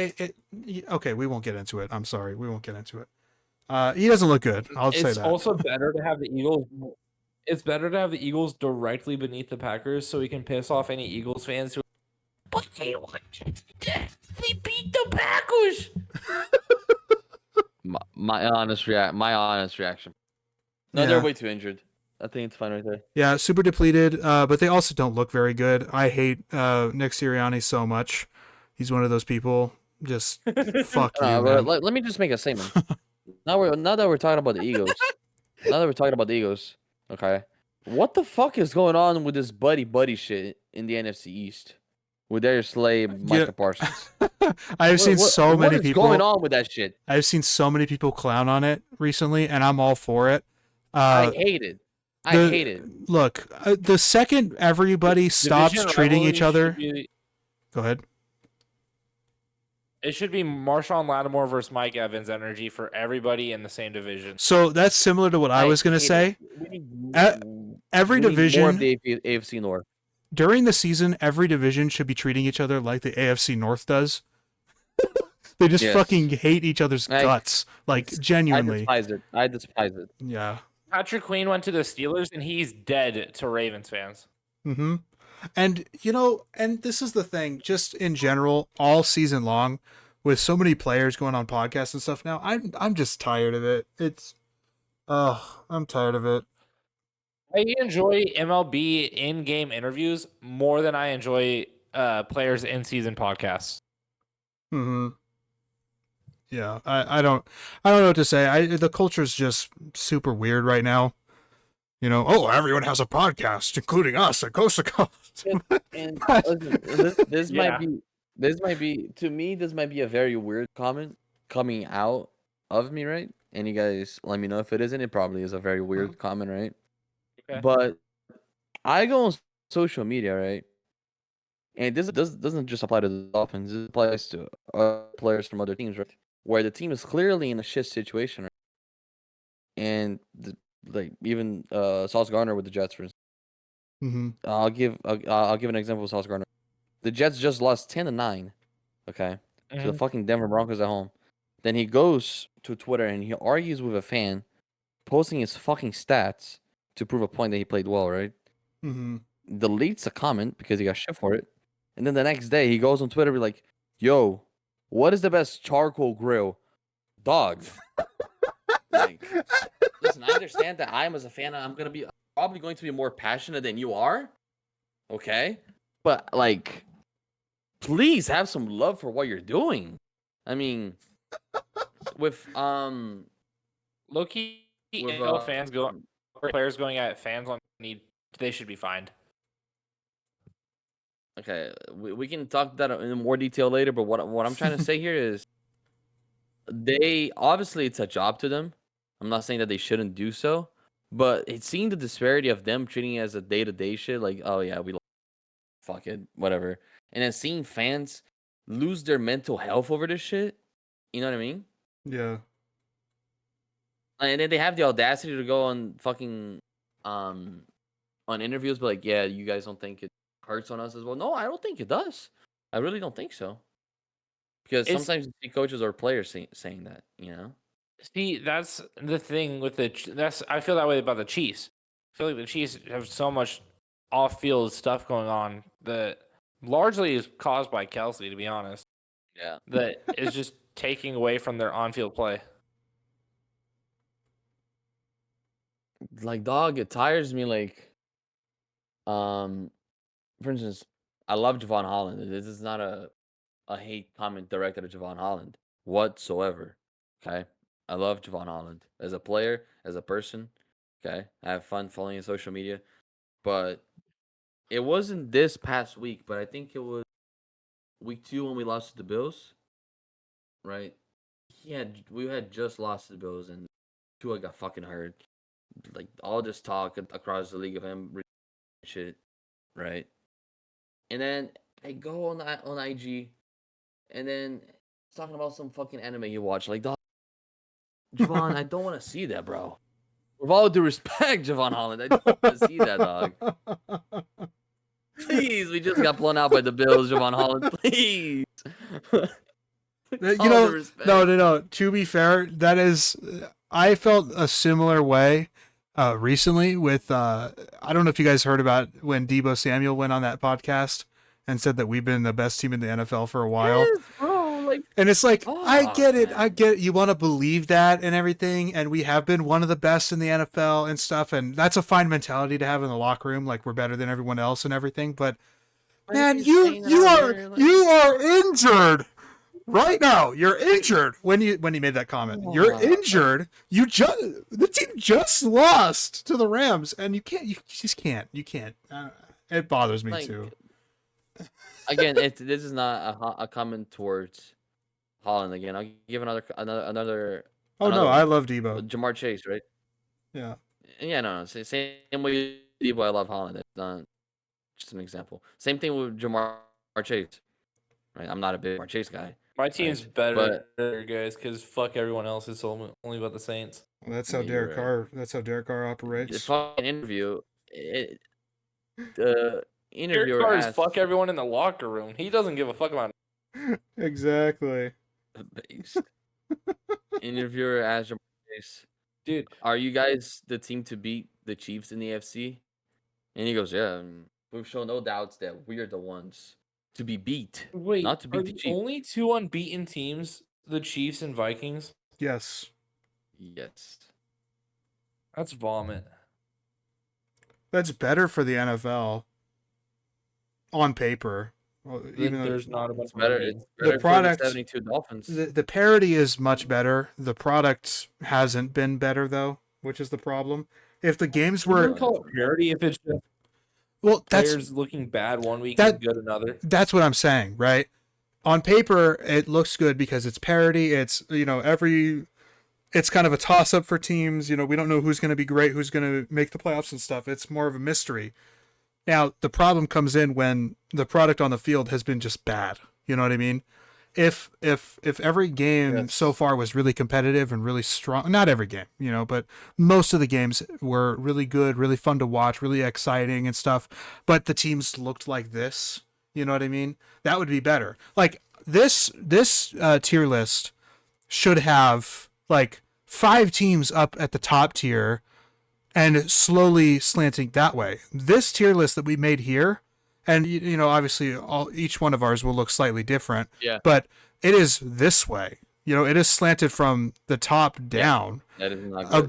Okay, we won't get into it. I'm sorry, we won't get into it. He doesn't look good. I'll say It's that. also better to have the Eagles. It's better to have the Eagles directly beneath the Packers, so we can piss off any Eagles fans who. But they beat the Packers. My honest reaction. No, Yeah. they're way too injured. I think it's fine right there. Yeah, super depleted. But they also don't look very good. I hate Nick Sirianni so much. He's one of those people. Just fuck you, man. Let me just make a statement. Now that we're talking about the Eagles. Okay. What the fuck is going on with this buddy shit in the NFC East? With Darius Slay, Micah Parsons. I've seen so many What is people going on with that shit? I've seen so many people clown on it recently, and I'm all for it. I hate it. I hate it. Look, the second everybody stops Division treating each rivalry other. should be- Go ahead. It should be Marshawn Lattimore versus Mike Evans energy for everybody in the same division. So that's similar to what I was going to hate say. it. Every We need more division of the AFC North. during the season, every division should be treating each other like the AFC North does. They just Yes. fucking hate each other's guts, like genuinely. I despise it. Yeah. Patrick Queen went to the Steelers, and he's dead to Ravens fans. Mm-hmm. And and this is the thing, just in general, all season long, with so many players going on podcasts and stuff now, I'm just tired of it. I'm tired of it. I enjoy MLB in-game interviews more than I enjoy players in-season podcasts. Mm-hmm. Yeah, I don't know what to say. The culture's just super weird right now. Everyone has a podcast, including us at Coast2Coast. And listen, this Yeah. might be to me. This might be a very weird comment coming out of me, right? And you guys let me know if it isn't. It probably is a very weird comment, right? Okay. But I go on social media, right? And this doesn't just apply to the Dolphins. This applies to players from other teams, right? Where the team is clearly in a shit situation, right? And even Sauce Gardner with the Jets, for instance. Mm-hmm. I'll give an example with Sauce Gardner. The Jets just lost 10-9, okay, to the fucking Denver Broncos at home. Then he goes to Twitter and he argues with a fan, posting his fucking stats to prove a point that he played well, right? Mm-hmm. Deletes a comment because he got shit for it. And then the next day he goes on Twitter and be like, yo, what is the best charcoal grill? Dog. Like, listen, I understand that I am as a fan, I'm probably going to be more passionate than you are. Okay? But like, please have some love for what you're doing. I mean, with Low-key, With, NFL fans players going at fans they should be fined. okay, we can talk that in more detail later. But what I'm trying to say here is, they obviously it's a job to them. I'm not saying that they shouldn't do so, but it's seeing the disparity of them treating it as a day-to-day shit. Like, oh yeah, fuck it, whatever. And then seeing fans lose their mental health over this shit. You know what I mean? Yeah. And then they have the audacity to go on fucking on interviews, but like, yeah, you guys don't think it hurts on us as well? No, I don't think it does. I really don't think so. Because It's sometimes you see coaches or players saying that, you know. See, that's the thing with that's I feel that way about the Chiefs. I feel like the Chiefs have so much off-field stuff going on that largely is caused by Kelsey, to be honest. Yeah. That is just taking away from their on-field play. Like, dog, it tires me. Like, for instance, I love Javon Holland. This is not a hate comment directed at Javon Holland whatsoever. Okay, I love Javon Holland as a player, as a person. Okay, I have fun following his social media, but it wasn't this past week. But I think it was week 2 when we lost to the Bills. Right? We had just lost to the Bills, and Tua got fucking hurt. Like all this talk across the league of him shit, right? And then I go on IG, and then it's talking about some fucking anime you watch. Like, dog, Javon, I don't want to see that, bro. With all due respect, Javon Holland, I don't want to see that, dog. Please, we just got blown out by the Bills, Javon Holland. Please. With all due respect. No. To be fair, that is, I felt a similar way recently with, I don't know if you guys heard about when Deebo Samuel went on that podcast and said that we've been the best team in the NFL for a while. Yes, bro. Like, and it's like, I get it. man. I get it. You want to believe that and everything. And we have been one of the best in the NFL and stuff. And that's a fine mentality to have in the locker room. Like, we're better than everyone else and everything. But man, you are injured right now. You're injured when you made that comment. You're injured. The team just lost to the Rams, and you just can't. It bothers me too. Again, this is not a comment towards Holland. Again, I'll give another. Oh no, I love Deebo. Jamar Chase, right? Yeah. Yeah, no. Same way Deebo, I love Holland. It's not just an example. Same thing with Jamar Chase. Right? I'm not a big Jamar Chase guy. My team's better, guys, because fuck everyone else. It's only about the Saints. Well, that's how Derek Carr. That's how Derek Carr operates. The fucking interview. The interviewer Derek Carr is asked, fuck everyone in the locker room. He doesn't give a fuck about. Exactly. Based. Interviewer asked Jamar Chase, dude, are you guys the team to beat the Chiefs in the AFC? And he goes, yeah. We've shown no doubts that we are the ones to be beat. Wait, not to beat are the the Chiefs. only 2 unbeaten teams the Chiefs and Vikings? Yes. Yes. That's vomit. That's better for the NFL on paper. Even there's not a bunch of better. It's better the product, for the 72 Dolphins. The parity is much better. The product hasn't been better though, which is the problem. If the games were call it parity, if it's just players looking bad one week and good another. That's what I'm saying, right? On paper, it looks good because it's parity. It's it's kind of a toss up for teams. We don't know who's going to be great, who's going to make the playoffs and stuff. It's more of a mystery. Now, the problem comes in when the product on the field has been just bad. You know what I mean? If every game so far was really competitive and really strong, not every game, but most of the games were really good, really fun to watch, really exciting and stuff, but the teams looked like this, you know what I mean? That would be better. Like this tier list should have like 5 teams up at the top tier and slowly slanting that way. This tier list that we made here, and obviously each one of ours will look slightly different, but it is this way. It is slanted from the top down. That is not good.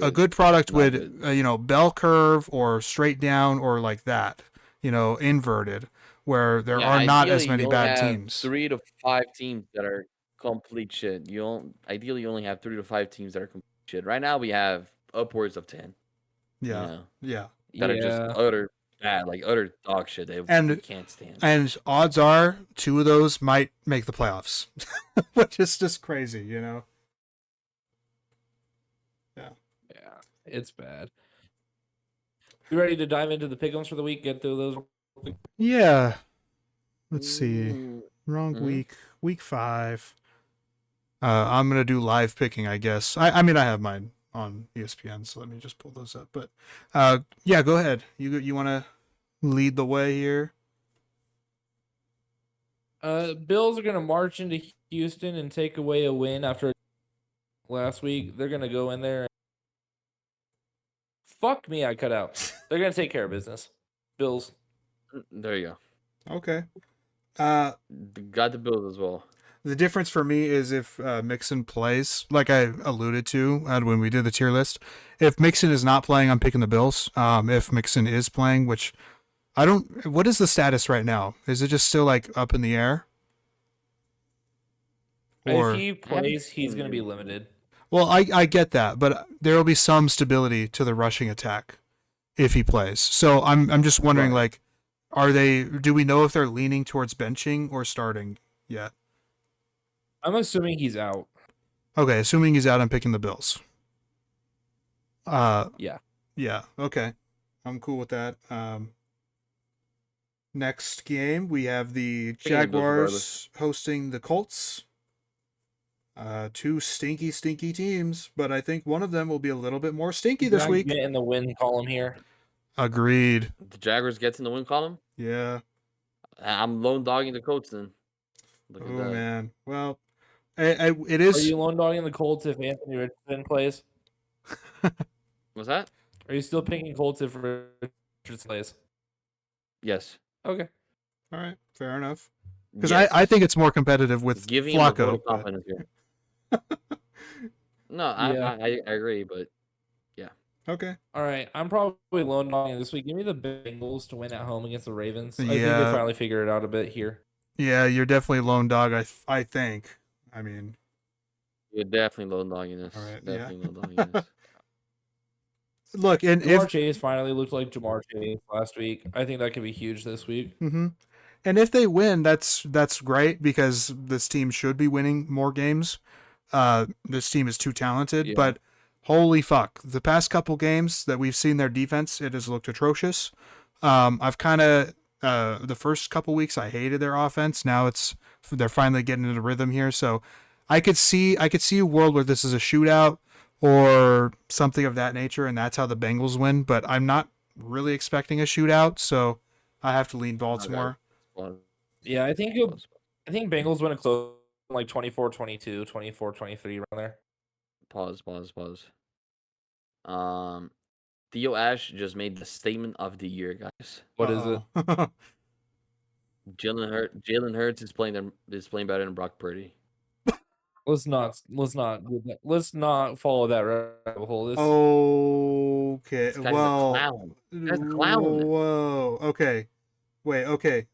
A good product would bell curve or straight down or like that, inverted, where there are not as many bad teams. 3 to 5 teams that are complete shit. Ideally you only have 3 to 5 teams that are complete shit. Right now we have upwards of 10. Yeah. That are just utter bad, like utter dog shit. We can't stand. And odds are 2 of those might make the playoffs, which is just crazy, Yeah. Yeah, it's bad. You ready to dive into the pick'ems for the week? Get through those. Yeah. Let's see. Wrong week. Week 5. I'm gonna do live picking, I guess. I mean, I have mine on ESPN. So let me just pull those up. But yeah, go ahead. You want to lead the way here? Bills are gonna march into Houston and take away a win after last week. They're gonna go in there. Fuck me, I cut out. They're gonna take care of business. Bills. There you go. Okay. Got the Bills as well. The difference for me is if Mixon plays, like I alluded to when we did the tier list. If Mixon is not playing, I'm picking the Bills. If Mixon is playing, which I don't. What is the status right now? Is it just still like up in the air? Or if he plays, he's gonna be limited. well, I get that, but there will be some stability to the rushing attack if he plays. So I'm just wondering, Right. like, do we know if they're leaning towards benching or starting yet? I'm assuming he's out. Okay, assuming he's out, I'm picking the Bills. Yeah. Yeah, okay. I'm cool with that. Next game, we have the Picking the Bills Jaguars regardless. hosting the Colts. Two stinky teams, but I think one of them will be a little bit more stinky this week. Get in the win column here. Agreed. The Jaguars gets in the win column. Yeah. I'm lone dogging the Colts then. Look Oh at that. man. Well, it Are is. you lone dogging the Colts if Anthony Richardson plays? What's that? Are you still picking Colts if Richardson plays? Yes. Okay. All right. Fair enough. Because Yes. I think it's more competitive with giving him a vote Flacco. of confidence here. No, Yeah. I agree, but Okay. All right. I'm probably lone dogging this week. Give me the Bengals to win at home against the Ravens. I think Yeah. they finally figured it out a bit here. Yeah, you're definitely lone dog. I think. I mean, you're definitely lone dogging this. All right, yeah. Definitely lone dogging this. look, and Jamar if Chase finally looked like Jamar Chase last week. I think that could be huge this week. and if they win, that's great because this team should be winning more games. This team is too talented, Yeah. but holy fuck, the past couple games that we've seen their defense, it has looked atrocious. I've kind of the first couple weeks I hated their offense. Now they're finally getting into rhythm here, so I could see a world where this is a shootout or something of that nature, and that's how the Bengals win. But I'm not really expecting a shootout, so I have to lean Baltimore. Pause. Yeah, I think Bengals win a close like 24-22, 24-23 around there. Pause. Theo Ash just made the statement of the year, guys. What is it? it? Jalen Hurts is playing better than Brock Purdy. Let's not do that. Let's not follow that rabbit hole. This Okay. This guy's a Well. clown. This guy's a clown. Whoa. Okay. Wait. Okay.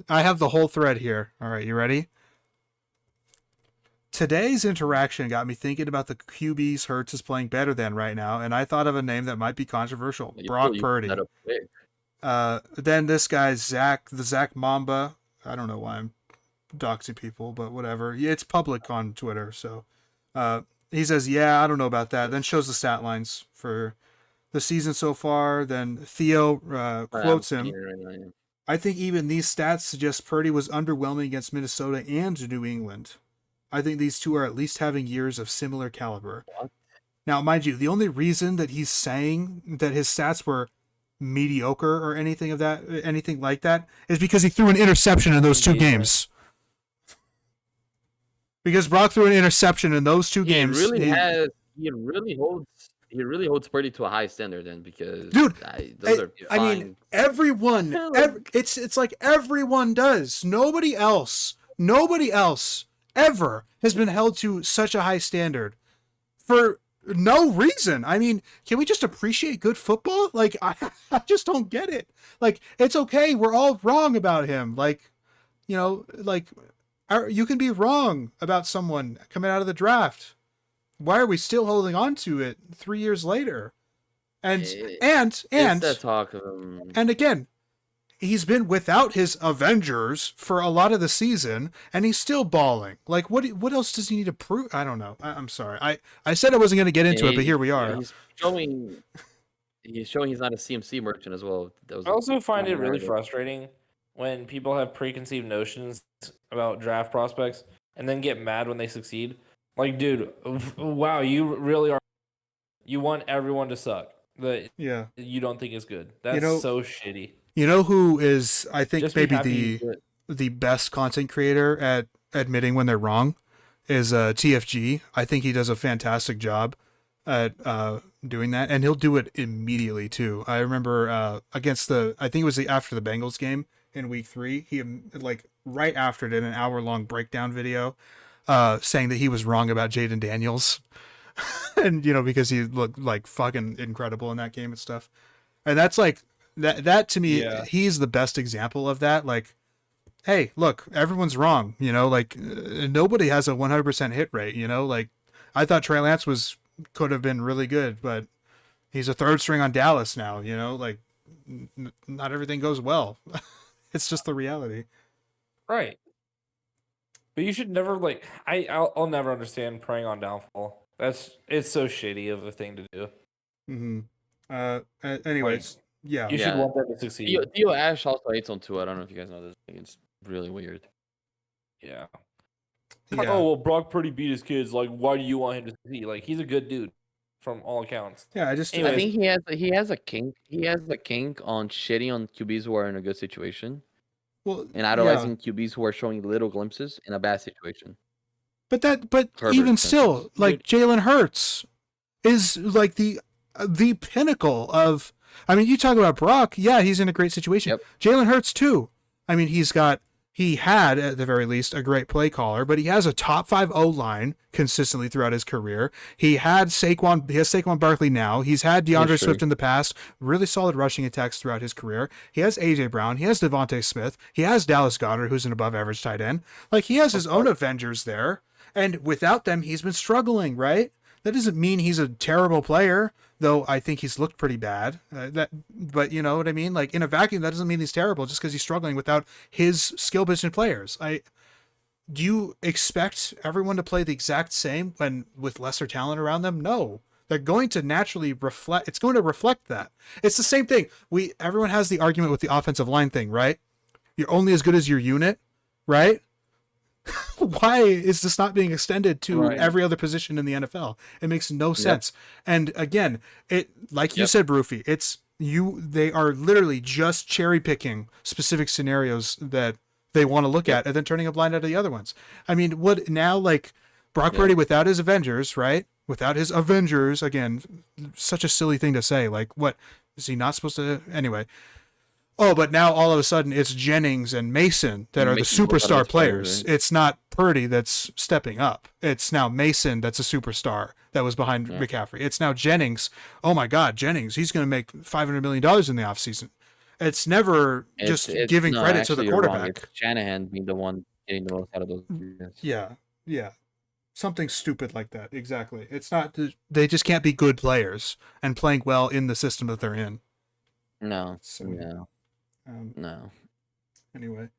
I have the whole thread here. All right. You ready? Today's interaction got me thinking about the QBs Hurts is playing better than right now, and I thought of a name that might be controversial. Brock Purdy. Then this guy the Zach Mamba. I don't know why I'm doxing people, but whatever. Yeah, it's public on Twitter, so he says, "Yeah, I don't know about that." Then shows the stat lines for the season so far. Then Theo quotes him. I think even these stats suggest Purdy was underwhelming against Minnesota and New England. I think these two are at least having years of similar caliber. What? Now, mind you, the only reason that he's saying that his stats were mediocre or anything like that is because he threw an interception in those two games. Because Brock threw an interception in those two games. He really holds Purdy to a high standard then, because dude, those are I mean, everyone. It's like everyone does. Nobody else ever has been held to such a high standard for no reason. I mean, can we just appreciate good football? Like, I just don't get it. Like, it's okay. We're all wrong about him. Like, you can be wrong about someone coming out of the draft. Why are we still holding on to it 3 years later? And it's that talk of him. And again, he's been without his Avengers for a lot of the season, and he's still balling. Like, what else does he need to prove? I don't know. I'm sorry. I said I wasn't going to get into it, but here we are. He's showing he's not a CMC merchant as well. I also find it really frustrating when people have preconceived notions about draft prospects and then get mad when they succeed. Like, dude, wow, you really are You want everyone to suck that Yeah. you don't think is good. That's know- so shitty. You know who is, I think, Just be maybe happy you do it. the best content creator at admitting when they're wrong is TFG. I think he does a fantastic job at doing that, and he'll do it immediately too. I remember against I think it was after the Bengals game in week 3, he like right after did an hour-long breakdown video saying that he was wrong about Jaden Daniels. And because he looked like fucking incredible in that game and stuff. And that's like that to me, he's the best example of that. Like, hey, look, everyone's wrong. Like nobody has a 100% hit rate. Like I thought Trey Lance could have been really good, but he's a third string on Dallas now. Like not everything goes well. It's just the reality. Right. But you should never I'll never understand preying on downfall. It's so shitty of a thing to do. Mm-hmm. Anyways, yeah. You should want them to succeed. Theo Ash also hates on Tua. I don't know if you guys know this. It's really weird. Yeah. Yeah. Oh well, Brock Purdy beat his kids. Like, why do you want him to succeed? Like, he's a good dude, from all accounts. Yeah, I think he has a kink. He has a kink on shitting on QBs who are in a good situation. Well, and idolizing QBs who are showing little glimpses in a bad situation. But even still, like Jalen Hurts is like the pinnacle of. I mean, you talk about Brock. Yeah, he's in a great situation. Yep. Jalen Hurts too. I mean, he had at the very least a great play caller, but he has a top 5 O-line consistently throughout his career. He has Saquon Barkley now. He's had DeAndre Swift in the past. Really solid rushing attacks throughout his career. He has AJ Brown. He has Devontae Smith. He has Dallas Goedert, who's an above average tight end. Like he has his own Avengers there. And without them, he's been struggling, right? That doesn't mean he's a terrible player, though I think he's looked pretty bad. But you know what I mean? Like in a vacuum, that doesn't mean he's terrible just because he's struggling without his skill position players. Do you expect everyone to play the exact same when with lesser talent around them? No. They're going to naturally reflect. It's going to reflect that. It's the same thing. Everyone has the argument with the offensive line thing, right? You're only as good as your unit, right? Why is this not being extended to every other position in the NFL? It makes no sense. And again, like you said, Broofy, they are literally just cherry picking specific scenarios that they want to look at and then turning a blind eye to the other ones. I mean, what now, like Brock Purdy without his Avengers, right? Without his Avengers, again, such a silly thing to say. Like, what is he not supposed to? Anyway. Oh, but now all of a sudden it's Jennings and Mason that are the superstar players. It's not Purdy that's stepping up. It's now Mason that's a superstar that was behind McCaffrey. It's now Jennings. Oh my God, Jennings. He's going to make $500 million in the offseason. It's never just giving credit to the quarterback. It's Shanahan being the one getting the most out of those. Yeah. Something stupid like that. Exactly. It's not. They just can't be good players and playing well in the system that they're in. No. No. Anyway.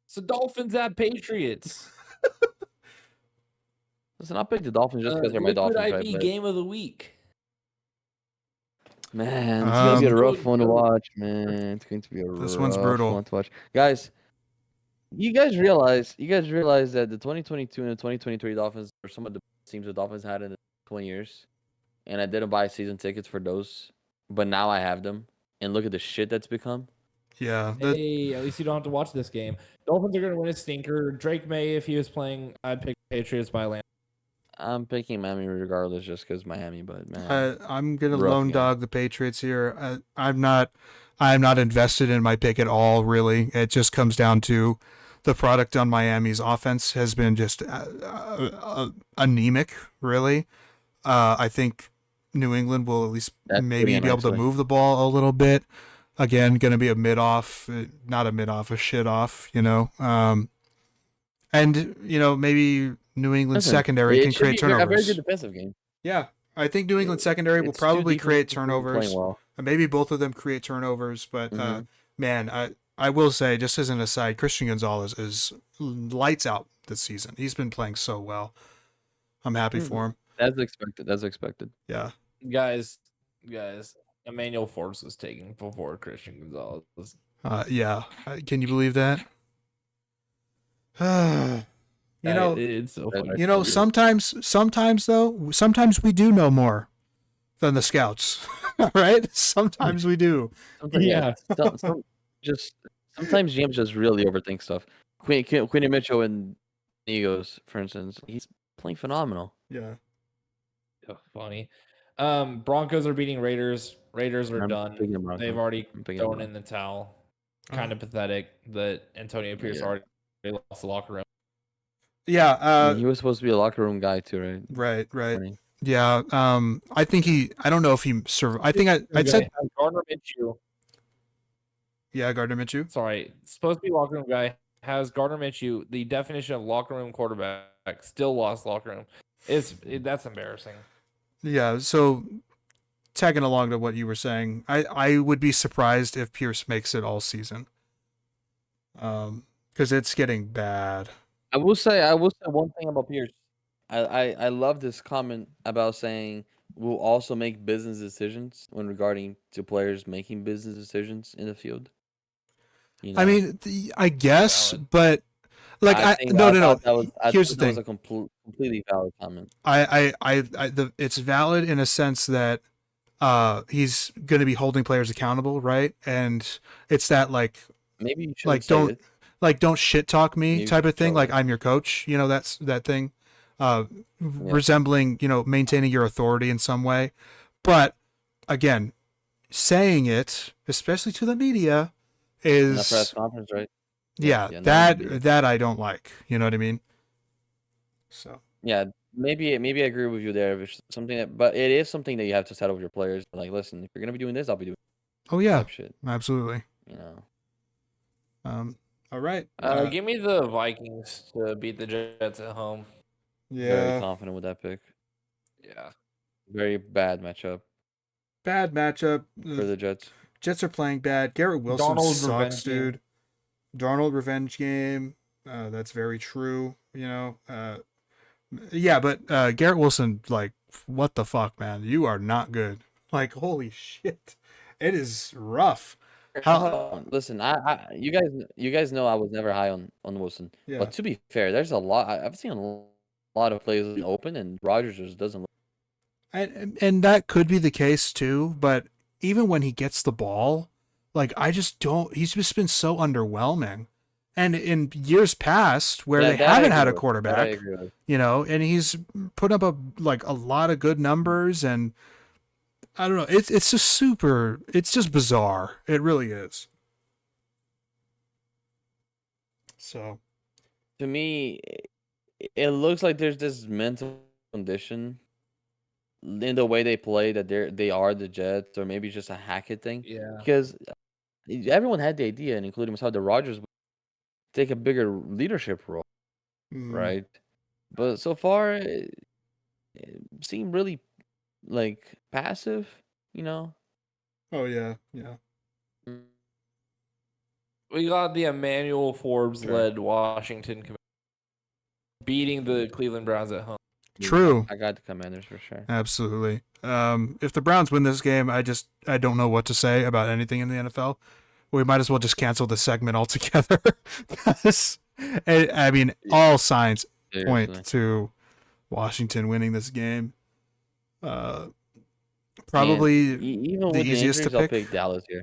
So Dolphins at Patriots. Listen, I'll pick the Dolphins just because they're my Dolphins. Liquid IV game of the week. Man, it's going to be a rough one to watch, man. It's going to be a this one's brutal one to watch. Guys, you guys realize that the 2022 and the 2023 Dolphins are some of the teams the Dolphins had in the 20 years. And I didn't buy season tickets for those, but now I have them. And look at the shit that's become. Yeah. Hey, at least you don't have to watch this game. Dolphins are going to win a stinker. Drake May, if he was playing, I'd pick Patriots by land. I'm picking Miami regardless just because Miami, but man. I'm going to lone dog the Patriots here. I'm not invested in my pick at all, really. It just comes down to the product on Miami's offense has been just anemic, really. I think New England will at least maybe be able to move the ball a little bit. Again, going to be a mid-off, not a mid-off, a shit-off, and, maybe New England secondary can create turnovers. A very good defensive game. Yeah, I think New England secondary will probably create turnovers. Well. Maybe both of them create turnovers, but, man, I will say, just as an aside, Christian Gonzalez is lights out this season. He's been playing so well. I'm happy for him. That's expected. Yeah. Guys, Emmanuel Forbes was taken before Christian Gonzalez. Yeah. Can you believe that? It's so funny. Sometimes we do know more. than the scouts, right? Sometimes we do. Sometimes, yeah. Just sometimes GMs just really overthink stuff. Queenie Mitchell and Egos, for instance, he's playing phenomenal. Yeah. Oh, funny. Broncos are beating Raiders. Raiders are I'm done. picking the Broncos. They've already I'm picking thrown them. in the towel. Kind of pathetic that Antonio Pierce Yeah. already lost the locker room. Yeah. I mean, he was supposed to be a locker room guy too, right? Right. Right. Funny. Yeah. I think I don't know if he I think I said. Gardner Minshew. Yeah, Gardner Minshew. Sorry, supposed to be locker room guy. Has Gardner Minshew, the definition of locker room quarterback, still lost locker room. That's embarrassing. Yeah. So tagging along to what you were saying, I would be surprised if Pierce makes it all season. Because it's getting bad. I will say one thing about Pierce. I love this comment about saying we'll also make business decisions when regarding to players making business decisions in the field. You know? I mean, I guess, but like I think no. I Here's thought the that was thing. a completely valid comment. It's valid in a sense that he's going to be holding players accountable, right? And it's that like Maybe you should like say don't it. like don't shit talk me Maybe type of thing. show Like it. I'm your coach, you know, that's that thing. Resembling, you know, maintaining your authority in some way. But again, saying it, especially to the media, In the press is conference, right? yeah, no that media. that I don't like. You know what I mean? So Yeah, maybe I agree with you there. If it's something that, but it is something that you have to settle with your players. Like, listen, if you're gonna be doing this, I'll be doing oh yeah, type shit. absolutely. You know. All right. Give me the Vikings to beat the Jets at home. Very Yeah. confident with that pick. Yeah. Very bad matchup Bad matchup. for the Jets. Jets are playing bad. Garrett Wilson Darnold's sucks, revenge game. dude. Darnold revenge game. That's very true. You know. Yeah, but Garrett Wilson, like, what the fuck, man? You are not good. Like, holy shit, it is rough. How? Listen, you guys know I was never high on Wilson. Yeah. But to be fair, there's a lot. I've seen a lot of plays open, and Rodgers just doesn't. And that could be the case too, but even when he gets the ball, like I just don't. He's just been so underwhelming. And in years past, where they That I haven't had agree a with. That I quarterback, agree with. you know, and he's put up a lot of good numbers, and I don't know. It's just super. It's just bizarre. It really is. So To me, it looks like there's this mental condition in the way they play that they are the Jets, or maybe just a Hackett thing. Yeah. Because everyone had the idea, and including myself, that Rodgers would take a bigger leadership role, right? But so far, it seemed really like passive, you know. Oh yeah, yeah. We got the Emmanuel Forbes Sure. led Washington beating the Cleveland Browns at home. True. I got the Commanders for sure. Absolutely. If the Browns win this game, I don't know what to say about anything in the NFL. We might as well just cancel the segment altogether. I mean, all signs point Seriously. to Washington winning this game. Probably Even the with easiest the injuries, to I'll pick. pick Dallas here.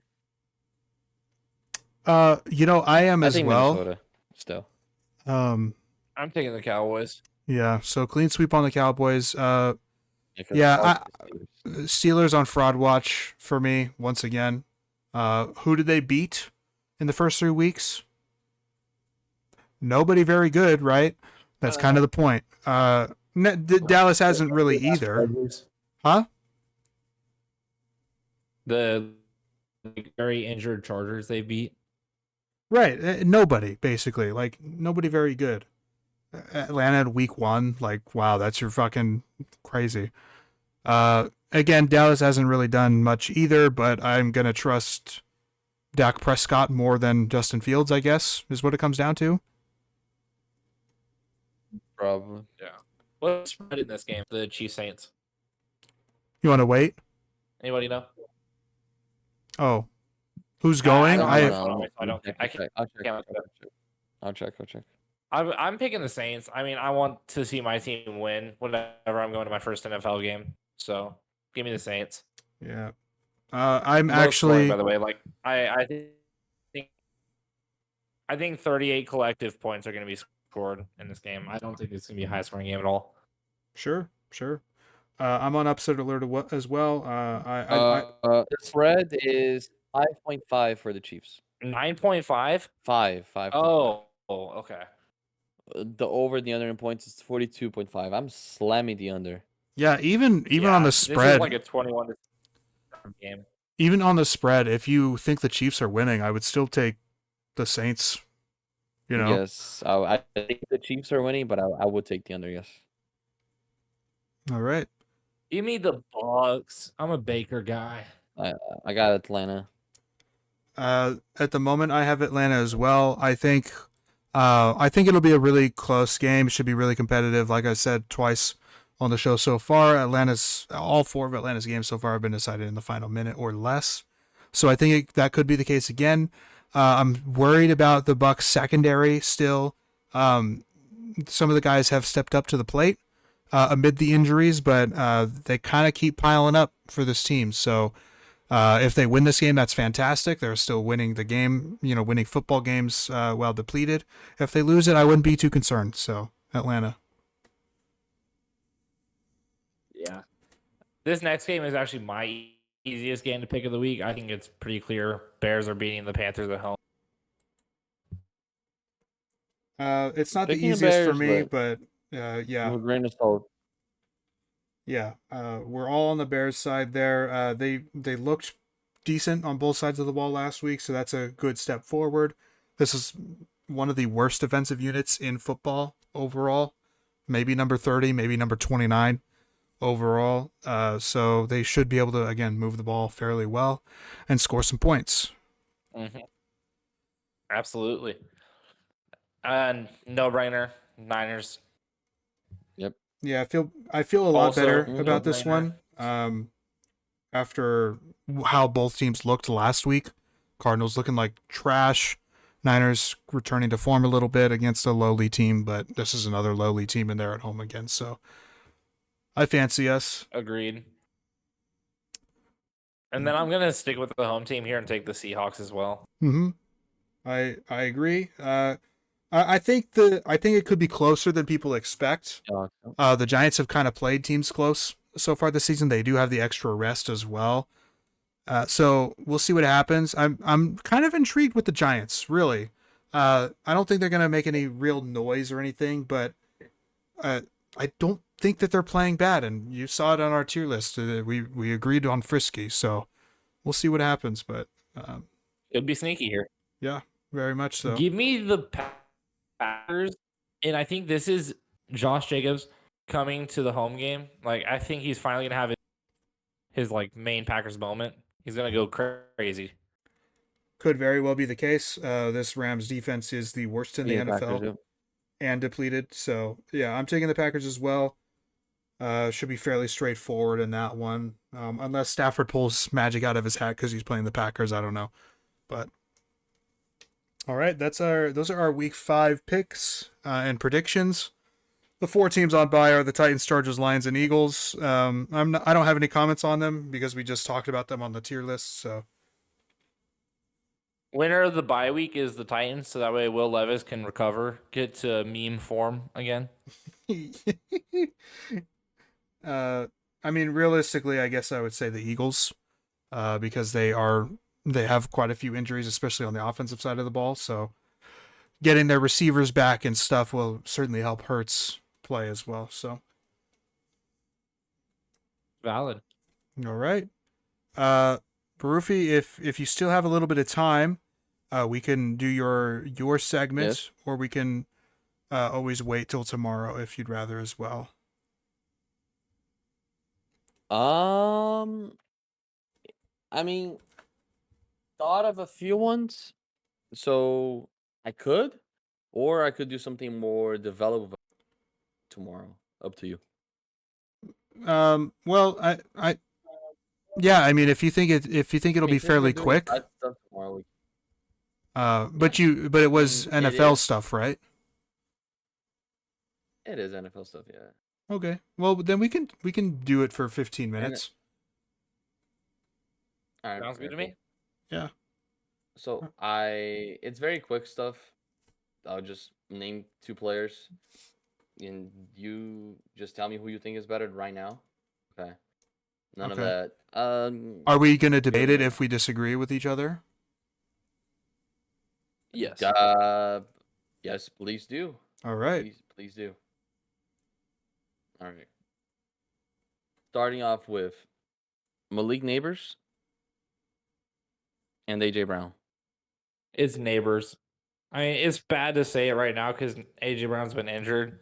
You know, I am I as think well. Minnesota still. I'm taking the Cowboys. Yeah. So clean sweep on the Cowboys. Yeah, Steelers on fraud watch for me once again. Who did they beat in the first 3 weeks? Nobody very good, right? That's kind of the point. Dallas hasn't really either. Huh? The very injured Chargers they beat. Right. Nobody, basically. Like, nobody very good. Atlanta had week 1. Like, wow, that's your fucking crazy. Again, Dallas hasn't really done much either, but I'm going to trust Dak Prescott more than Justin Fields, I guess, is what it comes down to. probably. Yeah. What's spread in this game? The Chiefs Saints. You want to wait? Anybody know? Oh. Who's going? I I'll check. I'm picking the Saints. I mean, I want to see my team win whenever I'm going to my first NFL game. So Give me the Saints. Yeah. I'm Low scoring, actually. by the way. Like I think 38 collective points are going to be scored in this game. I don't think it's going to be a high scoring game at all. Sure. I'm on upset alert as well. The spread is 5.5 for the Chiefs. 9.5. 5.5. Oh, okay. The over the under in points is 42.5. I'm slamming the under. Yeah, even Yeah, on the this is spread, like a 21 to game. even on the spread, if you think the Chiefs are winning, I would still take the Saints. You know. Yes, I think the Chiefs are winning, but I would take the under. Yes. All right. Give me the Bucks. I'm a Baker guy. I got Atlanta. At the moment, I have Atlanta as well. I think it'll be a really close game. It should be really competitive. Like I said twice on the show so far, all 4 of Atlanta's games so far have been decided in the final minute or less. So I think that could be the case again. I'm worried about the Bucks secondary still. Some of the guys have stepped up to the plate amid the injuries, but they kind of keep piling up for this team. So if they win this game, that's fantastic. They're still winning the game, winning football games while depleted. If they lose it, I wouldn't be too concerned. So Atlanta. Yeah. This next game is actually my easiest game to pick of the week. I think it's pretty clear. Bears are beating the Panthers at home. It's not Picking the the easiest for Bears, me, but but yeah. with a grain of salt. Yeah, we're all on the Bears side there. They looked decent on both sides of the ball last week, so that's a good step forward. This is one of the worst defensive units in football overall. Maybe number 30, maybe number 29 overall. So they should be able to, again, move the ball fairly well and score some points. Mm-hmm. Absolutely. And no-brainer, Niners. Yep. Yeah, I feel a lot Also, better about this no-brainer. one. After how both teams looked last week, Cardinals looking like trash, Niners returning to form a little bit against a lowly team, but this is another lowly team and they're at home again, so I fancy us. Agreed. And then I'm going to stick with the home team here and take the Seahawks as well. Mm-hmm. I agree. I think it could be closer than people expect. The Giants have kind of played teams close so far this season. They do have the extra rest as well. So we'll see what happens. I'm kind of intrigued with the Giants, really. I don't think they're going to make any real noise or anything, but I don't think that they're playing bad. And you saw it on our tier list. We agreed on Frisky, so we'll see what happens. But Could be sneaky here. Yeah, very much so. Give me the Packers, and I think this is Josh Jacobs coming to the home game. Like, I think he's finally gonna have his like main Packers moment. He's gonna go crazy. Could very well be the case. This Rams defense is the worst in the NFL Packers, and depleted. So yeah, I'm taking the Packers as well. Should be fairly straightforward in that one, unless Stafford pulls magic out of his hat because he's playing the Packers. I don't know, but all right, those are our Week 5 picks and predictions. The 4 teams on bye are the Titans, Chargers, Lions, and Eagles. I don't have any comments on them because we just talked about them on the tier list. So winner of the bye week is the Titans, so that way Will Levis can recover, get to meme form again. I mean, realistically, I guess I would say the Eagles, because they have quite a few injuries, especially on the offensive side of the ball. So getting their receivers back and stuff will certainly help Hurts play as well. So Valid. all right, Barufi, if you still have a little bit of time, we can do your segment, yes. Or we can always wait till tomorrow if you'd rather as well. I mean, thought of a few ones, so I could, or I could do something more developed tomorrow. Up to you. Well, yeah, I mean, if you think it'll be fairly quick, Tomorrow, but it was I mean, it NFL is. stuff, right? It is NFL stuff, yeah. Okay. Well, then we can do it for 15 minutes. All right, Sounds good to cool. me. Yeah. So it's very quick stuff. I'll just name 2 players, and you just tell me who you think is better right now. Okay. None of Okay. that. Are we going to Give debate me it a if we disagree with each other? Yes. yes, please do. All right. Please do. All right. Starting off with Malik Neighbors and AJ Brown. It's neighbors. I mean, it's bad to say it right now because AJ Brown's been injured,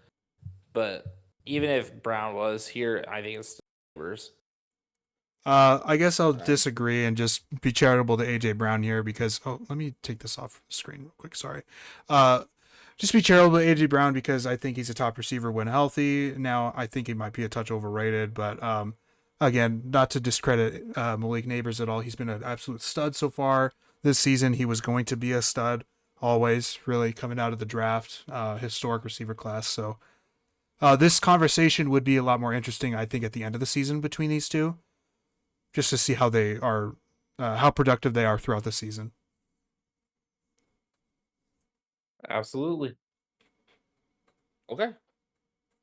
but even if Brown was here, I think it's still neighbors. I guess I'll Right. disagree and just be charitable to AJ Brown here because let me take this off the screen real quick. Sorry. Just be charitable to AJ Brown because I think he's a top receiver when healthy. Now I think he might be a touch overrated, but again, not to discredit Malik Neighbors at all. He's been an absolute stud so far this season. He was going to be a stud always, really coming out of the draft, historic receiver class. So this conversation would be a lot more interesting, I think, at the end of the season between these two, just to see how they are, how productive they are throughout the season. Absolutely. Okay.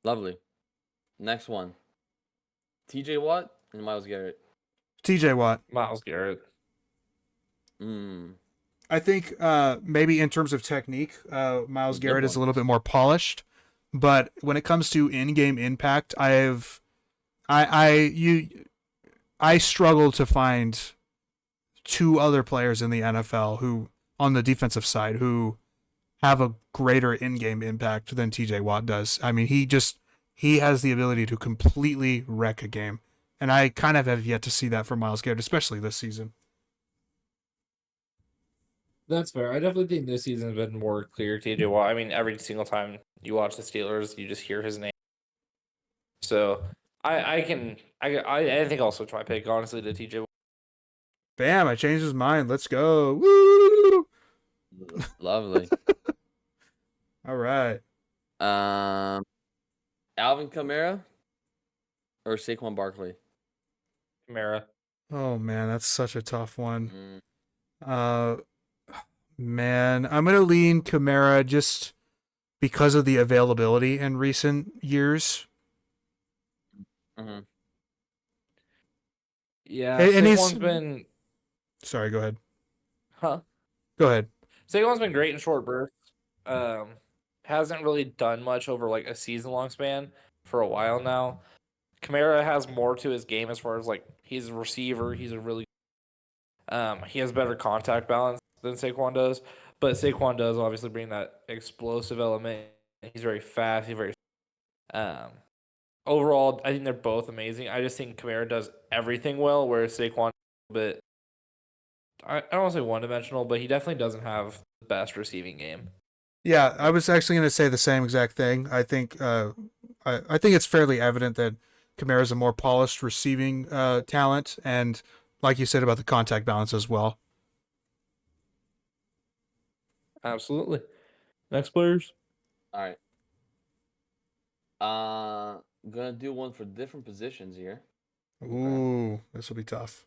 Lovely. Next one. TJ Watt and Miles Garrett. TJ Watt. Miles Garrett. I think maybe in terms of technique, Miles Good Garrett is a little ones. bit more polished, but when it comes to in-game impact, I struggle to find 2 other players in the NFL who, on the defensive side, who have a greater in-game impact than TJ Watt does. I mean, he has the ability to completely wreck a game, and I kind of have yet to see that from Miles Garrett, especially this season. That's fair. I definitely think this season has been more clear to TJ Watt. I mean, every single time you watch the Steelers, you just hear his name. So I think I'll switch my pick honestly to TJ Watt. Bam! I changed his mind. Let's go. Woo! Lovely. All right. Alvin Kamara or Saquon Barkley? Kamara. Oh man, that's such a tough one. Mm, Uh, man, I'm gonna lean Kamara just because of the availability in recent years. mhm. Yeah, And he's Saquon's been sorry. Go ahead. huh? Go ahead. Saquon's been great in short bursts. Hasn't really done much over like a season long span for a while now. Kamara has more to his game as far as like he's a receiver. He's a really he has better contact balance than Saquon does, but Saquon does obviously bring that explosive element. He's very fast. He's very um. Overall, I think they're both amazing. I just think Kamara does everything well, whereas Saquon a bit. I don't want to say one dimensional, but he definitely doesn't have the best receiving game. Yeah, I was actually gonna say the same exact thing. I think I think it's fairly evident that Kamara is a more polished receiving talent, and like you said about the contact balance as well. Absolutely. Next players. All right. Gonna do one for different positions here. Ooh, this will be tough.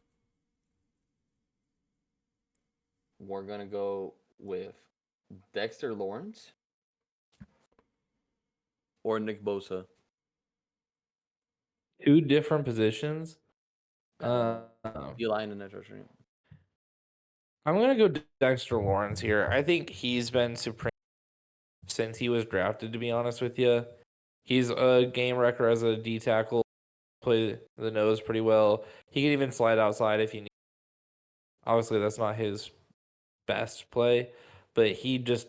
We're gonna go with Dexter Lawrence or Nick Bosa. Two different positions. D-line and edge rusher. I'm gonna go Dexter Lawrence here. I think he's been supreme since he was drafted. To be honest with you, he's a game wrecker as a D tackle. Play the nose pretty well. He can even slide outside if you need. Obviously, that's not his best play, but he does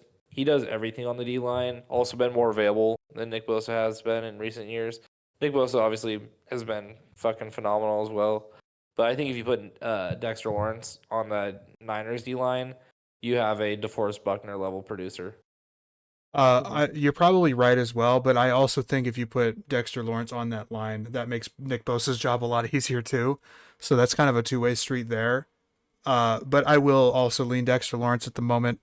everything on the D line. Also, been more available than Nick Bosa has been in recent years. Nick Bosa obviously has been fucking phenomenal as well. But I think if you put Dexter Lawrence on the Niners D line, you have a DeForest Buckner level producer. You're probably right as well, but I also think if you put Dexter Lawrence on that line, that makes Nick Bosa's job a lot easier too. So that's kind of a two-way street there. But I will also lean Dexter Lawrence at the moment.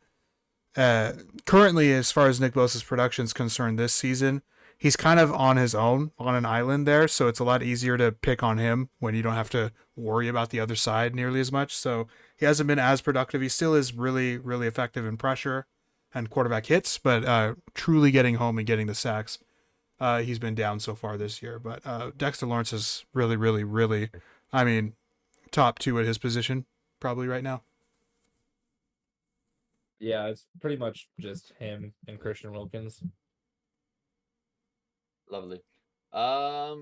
Currently, as far as Nick Bosa's production is concerned this season, he's kind of on his own on an island there, so it's a lot easier to pick on him when you don't have to worry about the other side nearly as much. So he hasn't been as productive. He still is really, really effective in pressure and quarterback hits, but truly getting home and getting the sacks, he's been down so far this year. But Dexter Lawrence is really, really, really, I mean, top 2 at his position probably right now. Yeah, it's pretty much just him and Christian Wilkins. Lovely. I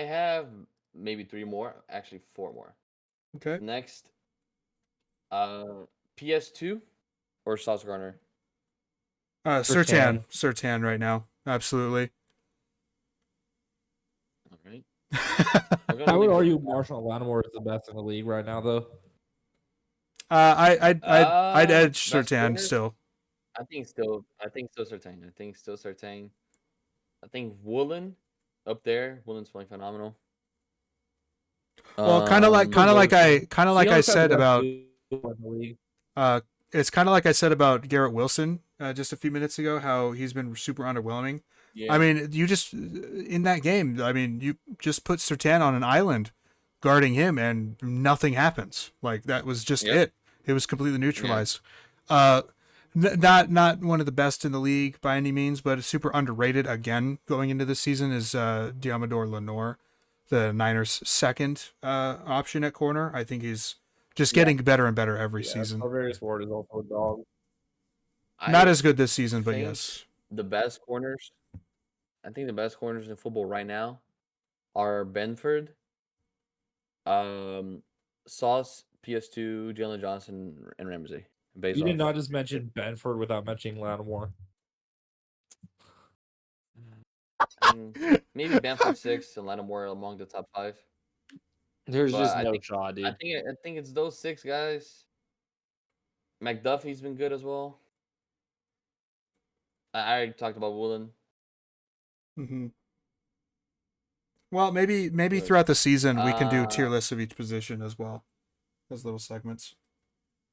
have maybe 3 more, actually 4 more. Okay. Next, PS2 or Sauce Gardner? Sertan right now. Absolutely. All right. I would argue Marshall Lattimore is the best in the league right now, though. I'd edge best Sertan corners? still. I think still Surtain. I think Woolen up there. Woolen's playing phenomenal. Well, kind of like I said about league. it's kind of like I said about Garrett Wilson just a few minutes ago, how he's been super underwhelming. Yeah. I mean, you just in that game, I mean, you just put Sertan on an island guarding him, and nothing happens. Like that was just Yep. it. It was completely neutralized. Not one of the best in the league by any means, but super underrated again going into this season is Diamador Lenore, the Niners' second option at corner. I think he's just getting better and better every season. Various Ward is also a dog. Not as good this season, but think yes. the best corners. I think the best corners in football right now are Benford, Sauce, PS2, Jalen Johnson, and Ramsey. You did not just mention Benford without mentioning Lattimore. Maybe Benford 6 and Lattimore among the top 5. There's But just I no think- shot, dude. I think it's those 6 guys. McDuffie's been good as well. I already talked about Woolen. Mm-hmm. Well, maybe Good. throughout the season we can do tier lists of each position as well, as little segments.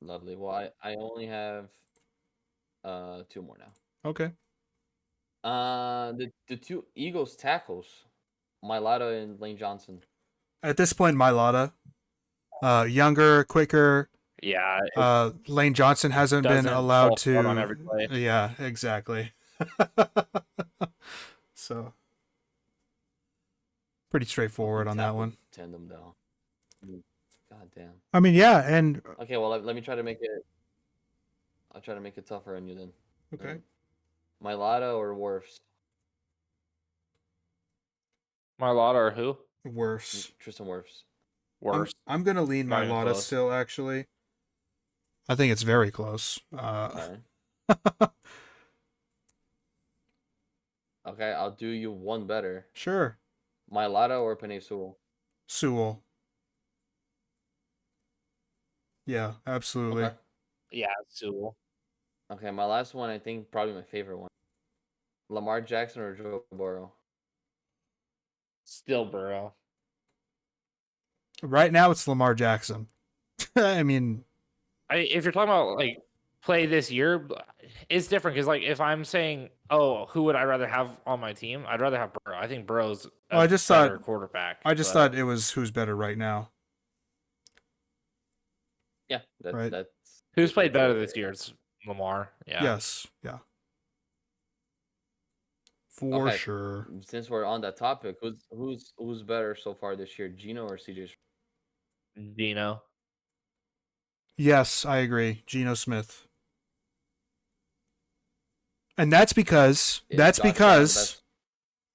Lovely. Well, I only have 2 more now. Okay. The 2 Eagles tackles, Mailata and Lane Johnson. At this point, Mailata, younger, quicker. Yeah. Lane Johnson hasn't been doesn't allowed fall to. short on every play. Yeah, exactly. So pretty straightforward on that one. Tandem though. God damn. I mean, yeah, and Okay, well let me try to make it. I'll try to make it tougher on you then. okay. Mailata or Worfs? Mailata or who? Worse. Tristan Wirfs. Worse. I'm gonna lean Not even Mailata close. still. Actually, I think it's very close. Okay. Okay, I'll do you one better. Sure. Mailata or Penei Sewell? Sewell. Yeah, absolutely. Okay. Yeah, Sewell. Okay, my last one, I think probably my favorite one. Lamar Jackson or Joe Burrow? Still Burrow. Right now, it's Lamar Jackson. I mean, If you're talking about like play this year, it's different because like if I'm saying, oh, who would I rather have on my team? I'd rather have Burrow. I think Burrow's a I just better thought- quarterback. I just but- thought it was who's better right now. Yeah, Right. that's who's played better this year. It's Lamar. Yeah. Yes. Yeah. For Okay. sure. Since we're on that topic, who's better so far this year, Gino or CJ? Dino. Yes, I agree. Geno Smith. And that's because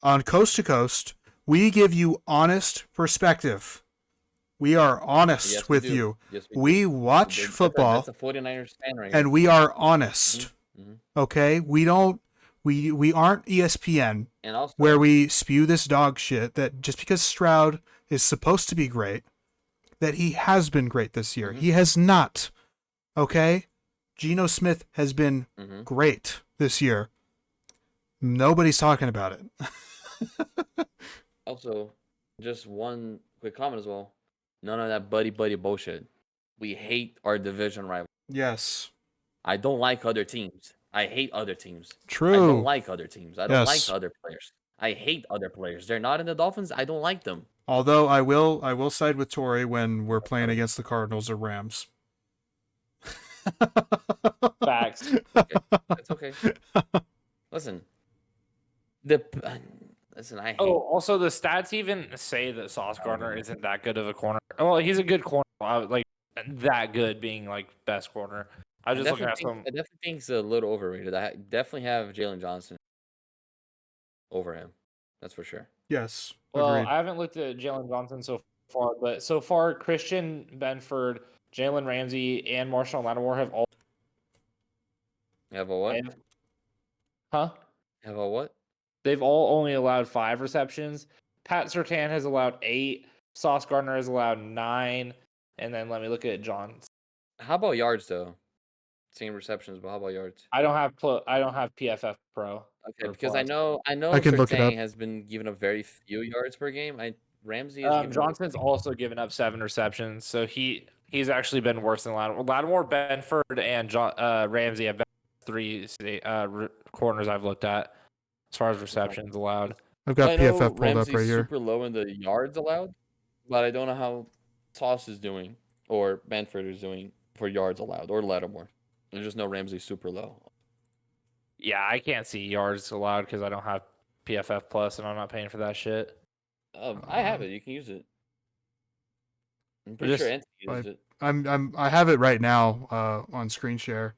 on Coast to Coast, we give you honest perspective. We are honest Yes, with we do. you. Yes, We watch That's a- football That's a 49ers fan right and here. we are honest. Mhm. Okay? We aren't ESPN And also, where we spew this dog shit that just because Stroud is supposed to be great, that he has been great this year. Mhm. He has not. Okay? Geno Smith has been Mhm. great this year. Nobody's talking about it. also, just one quick comment as well. None of that buddy bullshit. We hate our division rival. Yes. I don't like other teams. I hate other teams. True. I don't like other teams. I don't Yes. like other players. I hate other players. They're not in the Dolphins. I don't like them. Although I will side with Tori when we're playing against the Cardinals or Rams. Facts. Okay. That's okay. Listen, listen. I hate. Oh, also the stats even say that Sauce Gardner isn't that good of a corner. Well, he's a good corner, like that good being like best corner. I was just looking at some. I definitely think he's a little overrated. I definitely have Jalen Johnson over him. That's for sure. Yes, Well, agreed. I haven't looked at Jalen Johnson so far, but so far Christian Benford, Jalen Ramsey, and Marshawn Lattimore have all. Have a what? Huh? Have a what? They've all only allowed 5 receptions. Pat Surtain has allowed 8. Sauce Gardner has allowed 9. And then let me look at John's. How about yards though? Same receptions, but how about yards? I don't have PFF Pro. Okay, or because I Plus. know I can look it up. Surtain has been given a very few yards per game. Ramsey is given Johnson's also given up 7 receptions, so he's actually been worse than Lattimore. Lattimore, Benford, and Ramsey have been 3 corners I've looked at as far as receptions allowed. I've got I know PFF pulled up Ramsey's right here. super low in the yards allowed, but I don't know how Sauce is doing or Benford is doing for yards allowed or Lattimore. I just know Ramsey's super low. Yeah, I can't see yards allowed because I don't have PFF Plus and I'm not paying for that shit. I have it. You can use it. I'm pretty Just- sure Anthony used it. I have it right now on screen share.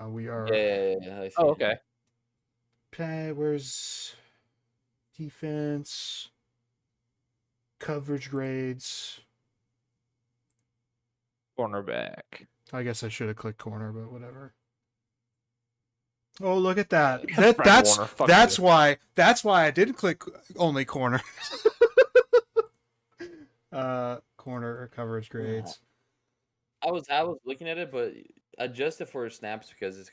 We are. Yeah, I see. Oh, okay. Okay, where's defense? Coverage grades. Cornerback. I guess I should have clicked corner, but whatever. Oh, look at that. Fred That's Warner, fuck that's you. why I didn't click only corner. Corner or coverage grades. I was looking at it, but adjust it for snaps because it's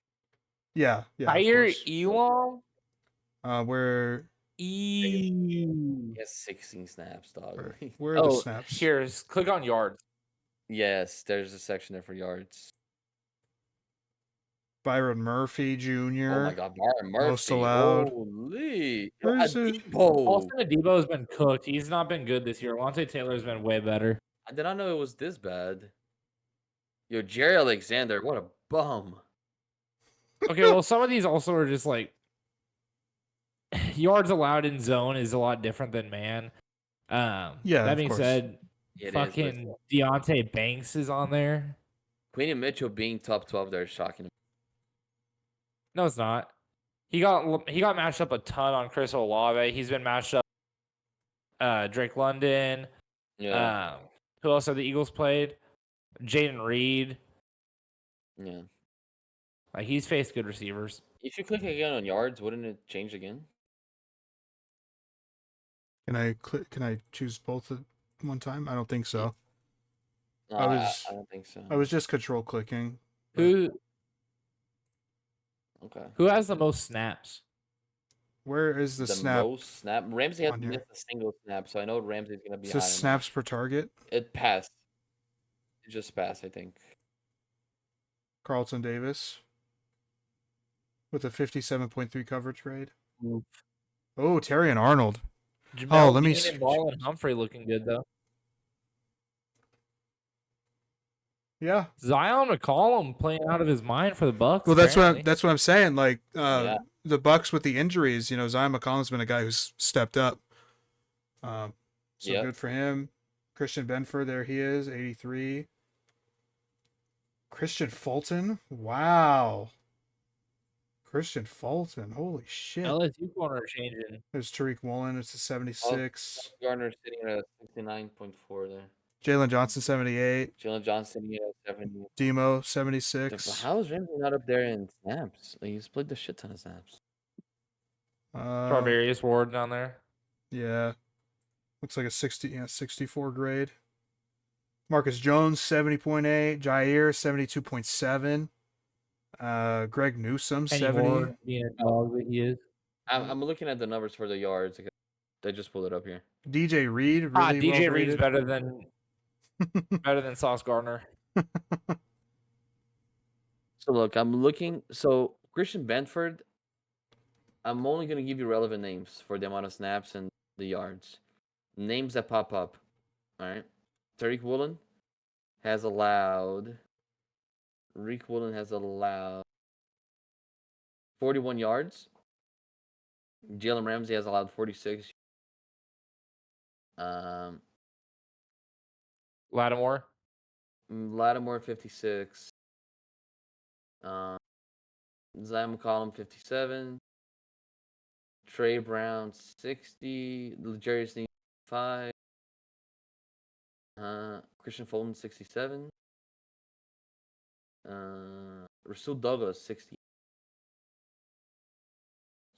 Yeah, of Tyre course. Elam? Where E. he has 16 snaps, dog. where are the snaps? Here's click on yards. Yes, there's a section there for yards. Byron Murphy Jr. Oh my God, Byron Murphy. Most allowed. Holy. Where's it? Austin Adebo has been cooked. He's not been good this year. Lante Taylor's been way better. I did not know it was this bad. Yo, Jerry Alexander, what a bum. Okay, well, some of these also are just like yards allowed in zone is a lot different than man. Yeah, That of being course. said, It is, fucking Deontay Banks is on there. Queen and Mitchell being top 12 there is shocking. No, it's not. He got matched up a ton on Chris Olave. He's been matched up Drake London. Yeah. Who else have the Eagles played? Jaden Reed. Yeah. Like he's faced good receivers. If you click again on yards, wouldn't it change again? Can I choose both at one time? I don't think so. No, I I don't think so. was just control clicking. Who Okay. who has the most snaps? Where is the snap? Most snap. Ramsey on hasn't here? missed a single snap, so I know Ramsey's gonna be It high. says snaps per target. It passed. It just passed, I think. Carlton Davis with a 57.3 coverage grade. Oh, Terry and Arnold. Jamel let me Dean and Ball and Humphrey looking good though. Yeah. Zion McCollum playing out of his mind for the Bucks. Well, apparently. that's what I'm saying. Like Yeah. the Bucks with the injuries, Zion McCollum's been a guy who's stepped up. So Yep. good for him. Christian Benford, there he is, 83. Christian Fulton, wow. Christian Fulton, holy shit. LSU corner changing. There's Tariq Woolen, it's a 76. Gardner sitting at a 69.4 there. Jalen Johnson, 78. Jalen Johnson sitting at 70. Demo, But 76. how is Ramsey not up there in snaps? Like, he's played the shit ton of snaps. Tarvarius Ward down there. Yeah. Looks like a 64 grade. Marcus Jones, 70.8. Jair, 72.7. Greg Newsome, Penny 70. Ward being a dog that he is. I'm looking at the numbers for the yards. I just pulled it up here. DJ Reed, really DJ well Reed's graded. better than Sauce Gardner. So look, I'm looking. So Christian Benford, I'm only gonna give you relevant names for the amount of snaps and the yards. Names that pop up. All right. Tariq Woolen has allowed. Rick Woolen has allowed 41 yards. Jalen Ramsey has allowed 46. Lattimore. Lattimore 56. Zion McCollum 57. Trey Brown 60. L'Jarius Sneed 5. Christian Fulton 67. Rasul Douglas 60.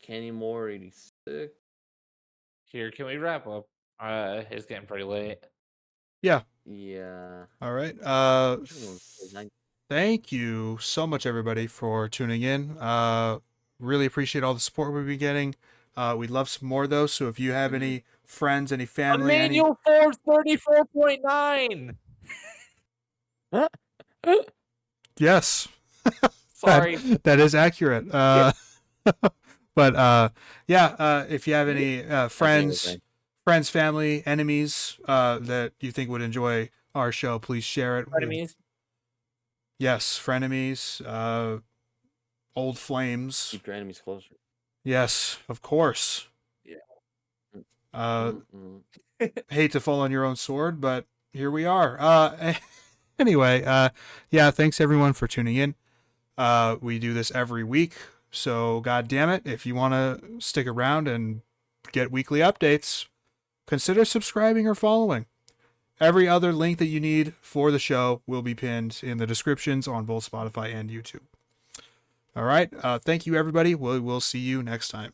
Kenny Moore 86. Here, can we wrap up? It's getting pretty late. Yeah. Yeah. All right. Which one was 90? Thank you so much, everybody, for tuning in. Really appreciate all the support we've been getting. We'd love some more, though. So if you have any friends, any family, any... Emmanuel Forbes 34.9. Yes. Sorry. That is accurate. But if you have any friends, family, enemies that you think would enjoy our show, please share it. Enemies. Yes, frenemies, old flames. Keep your enemies closer. Yes, of course. Yeah. Hate to fall on your own sword, but here we are. Anyway, thanks everyone for tuning in. We do this every week, so god damn it, if you want to stick around and get weekly updates, consider subscribing or following. Every other link that you need for the show will be pinned in the descriptions on both Spotify and YouTube. All right. Thank you, everybody. We'll see you next time.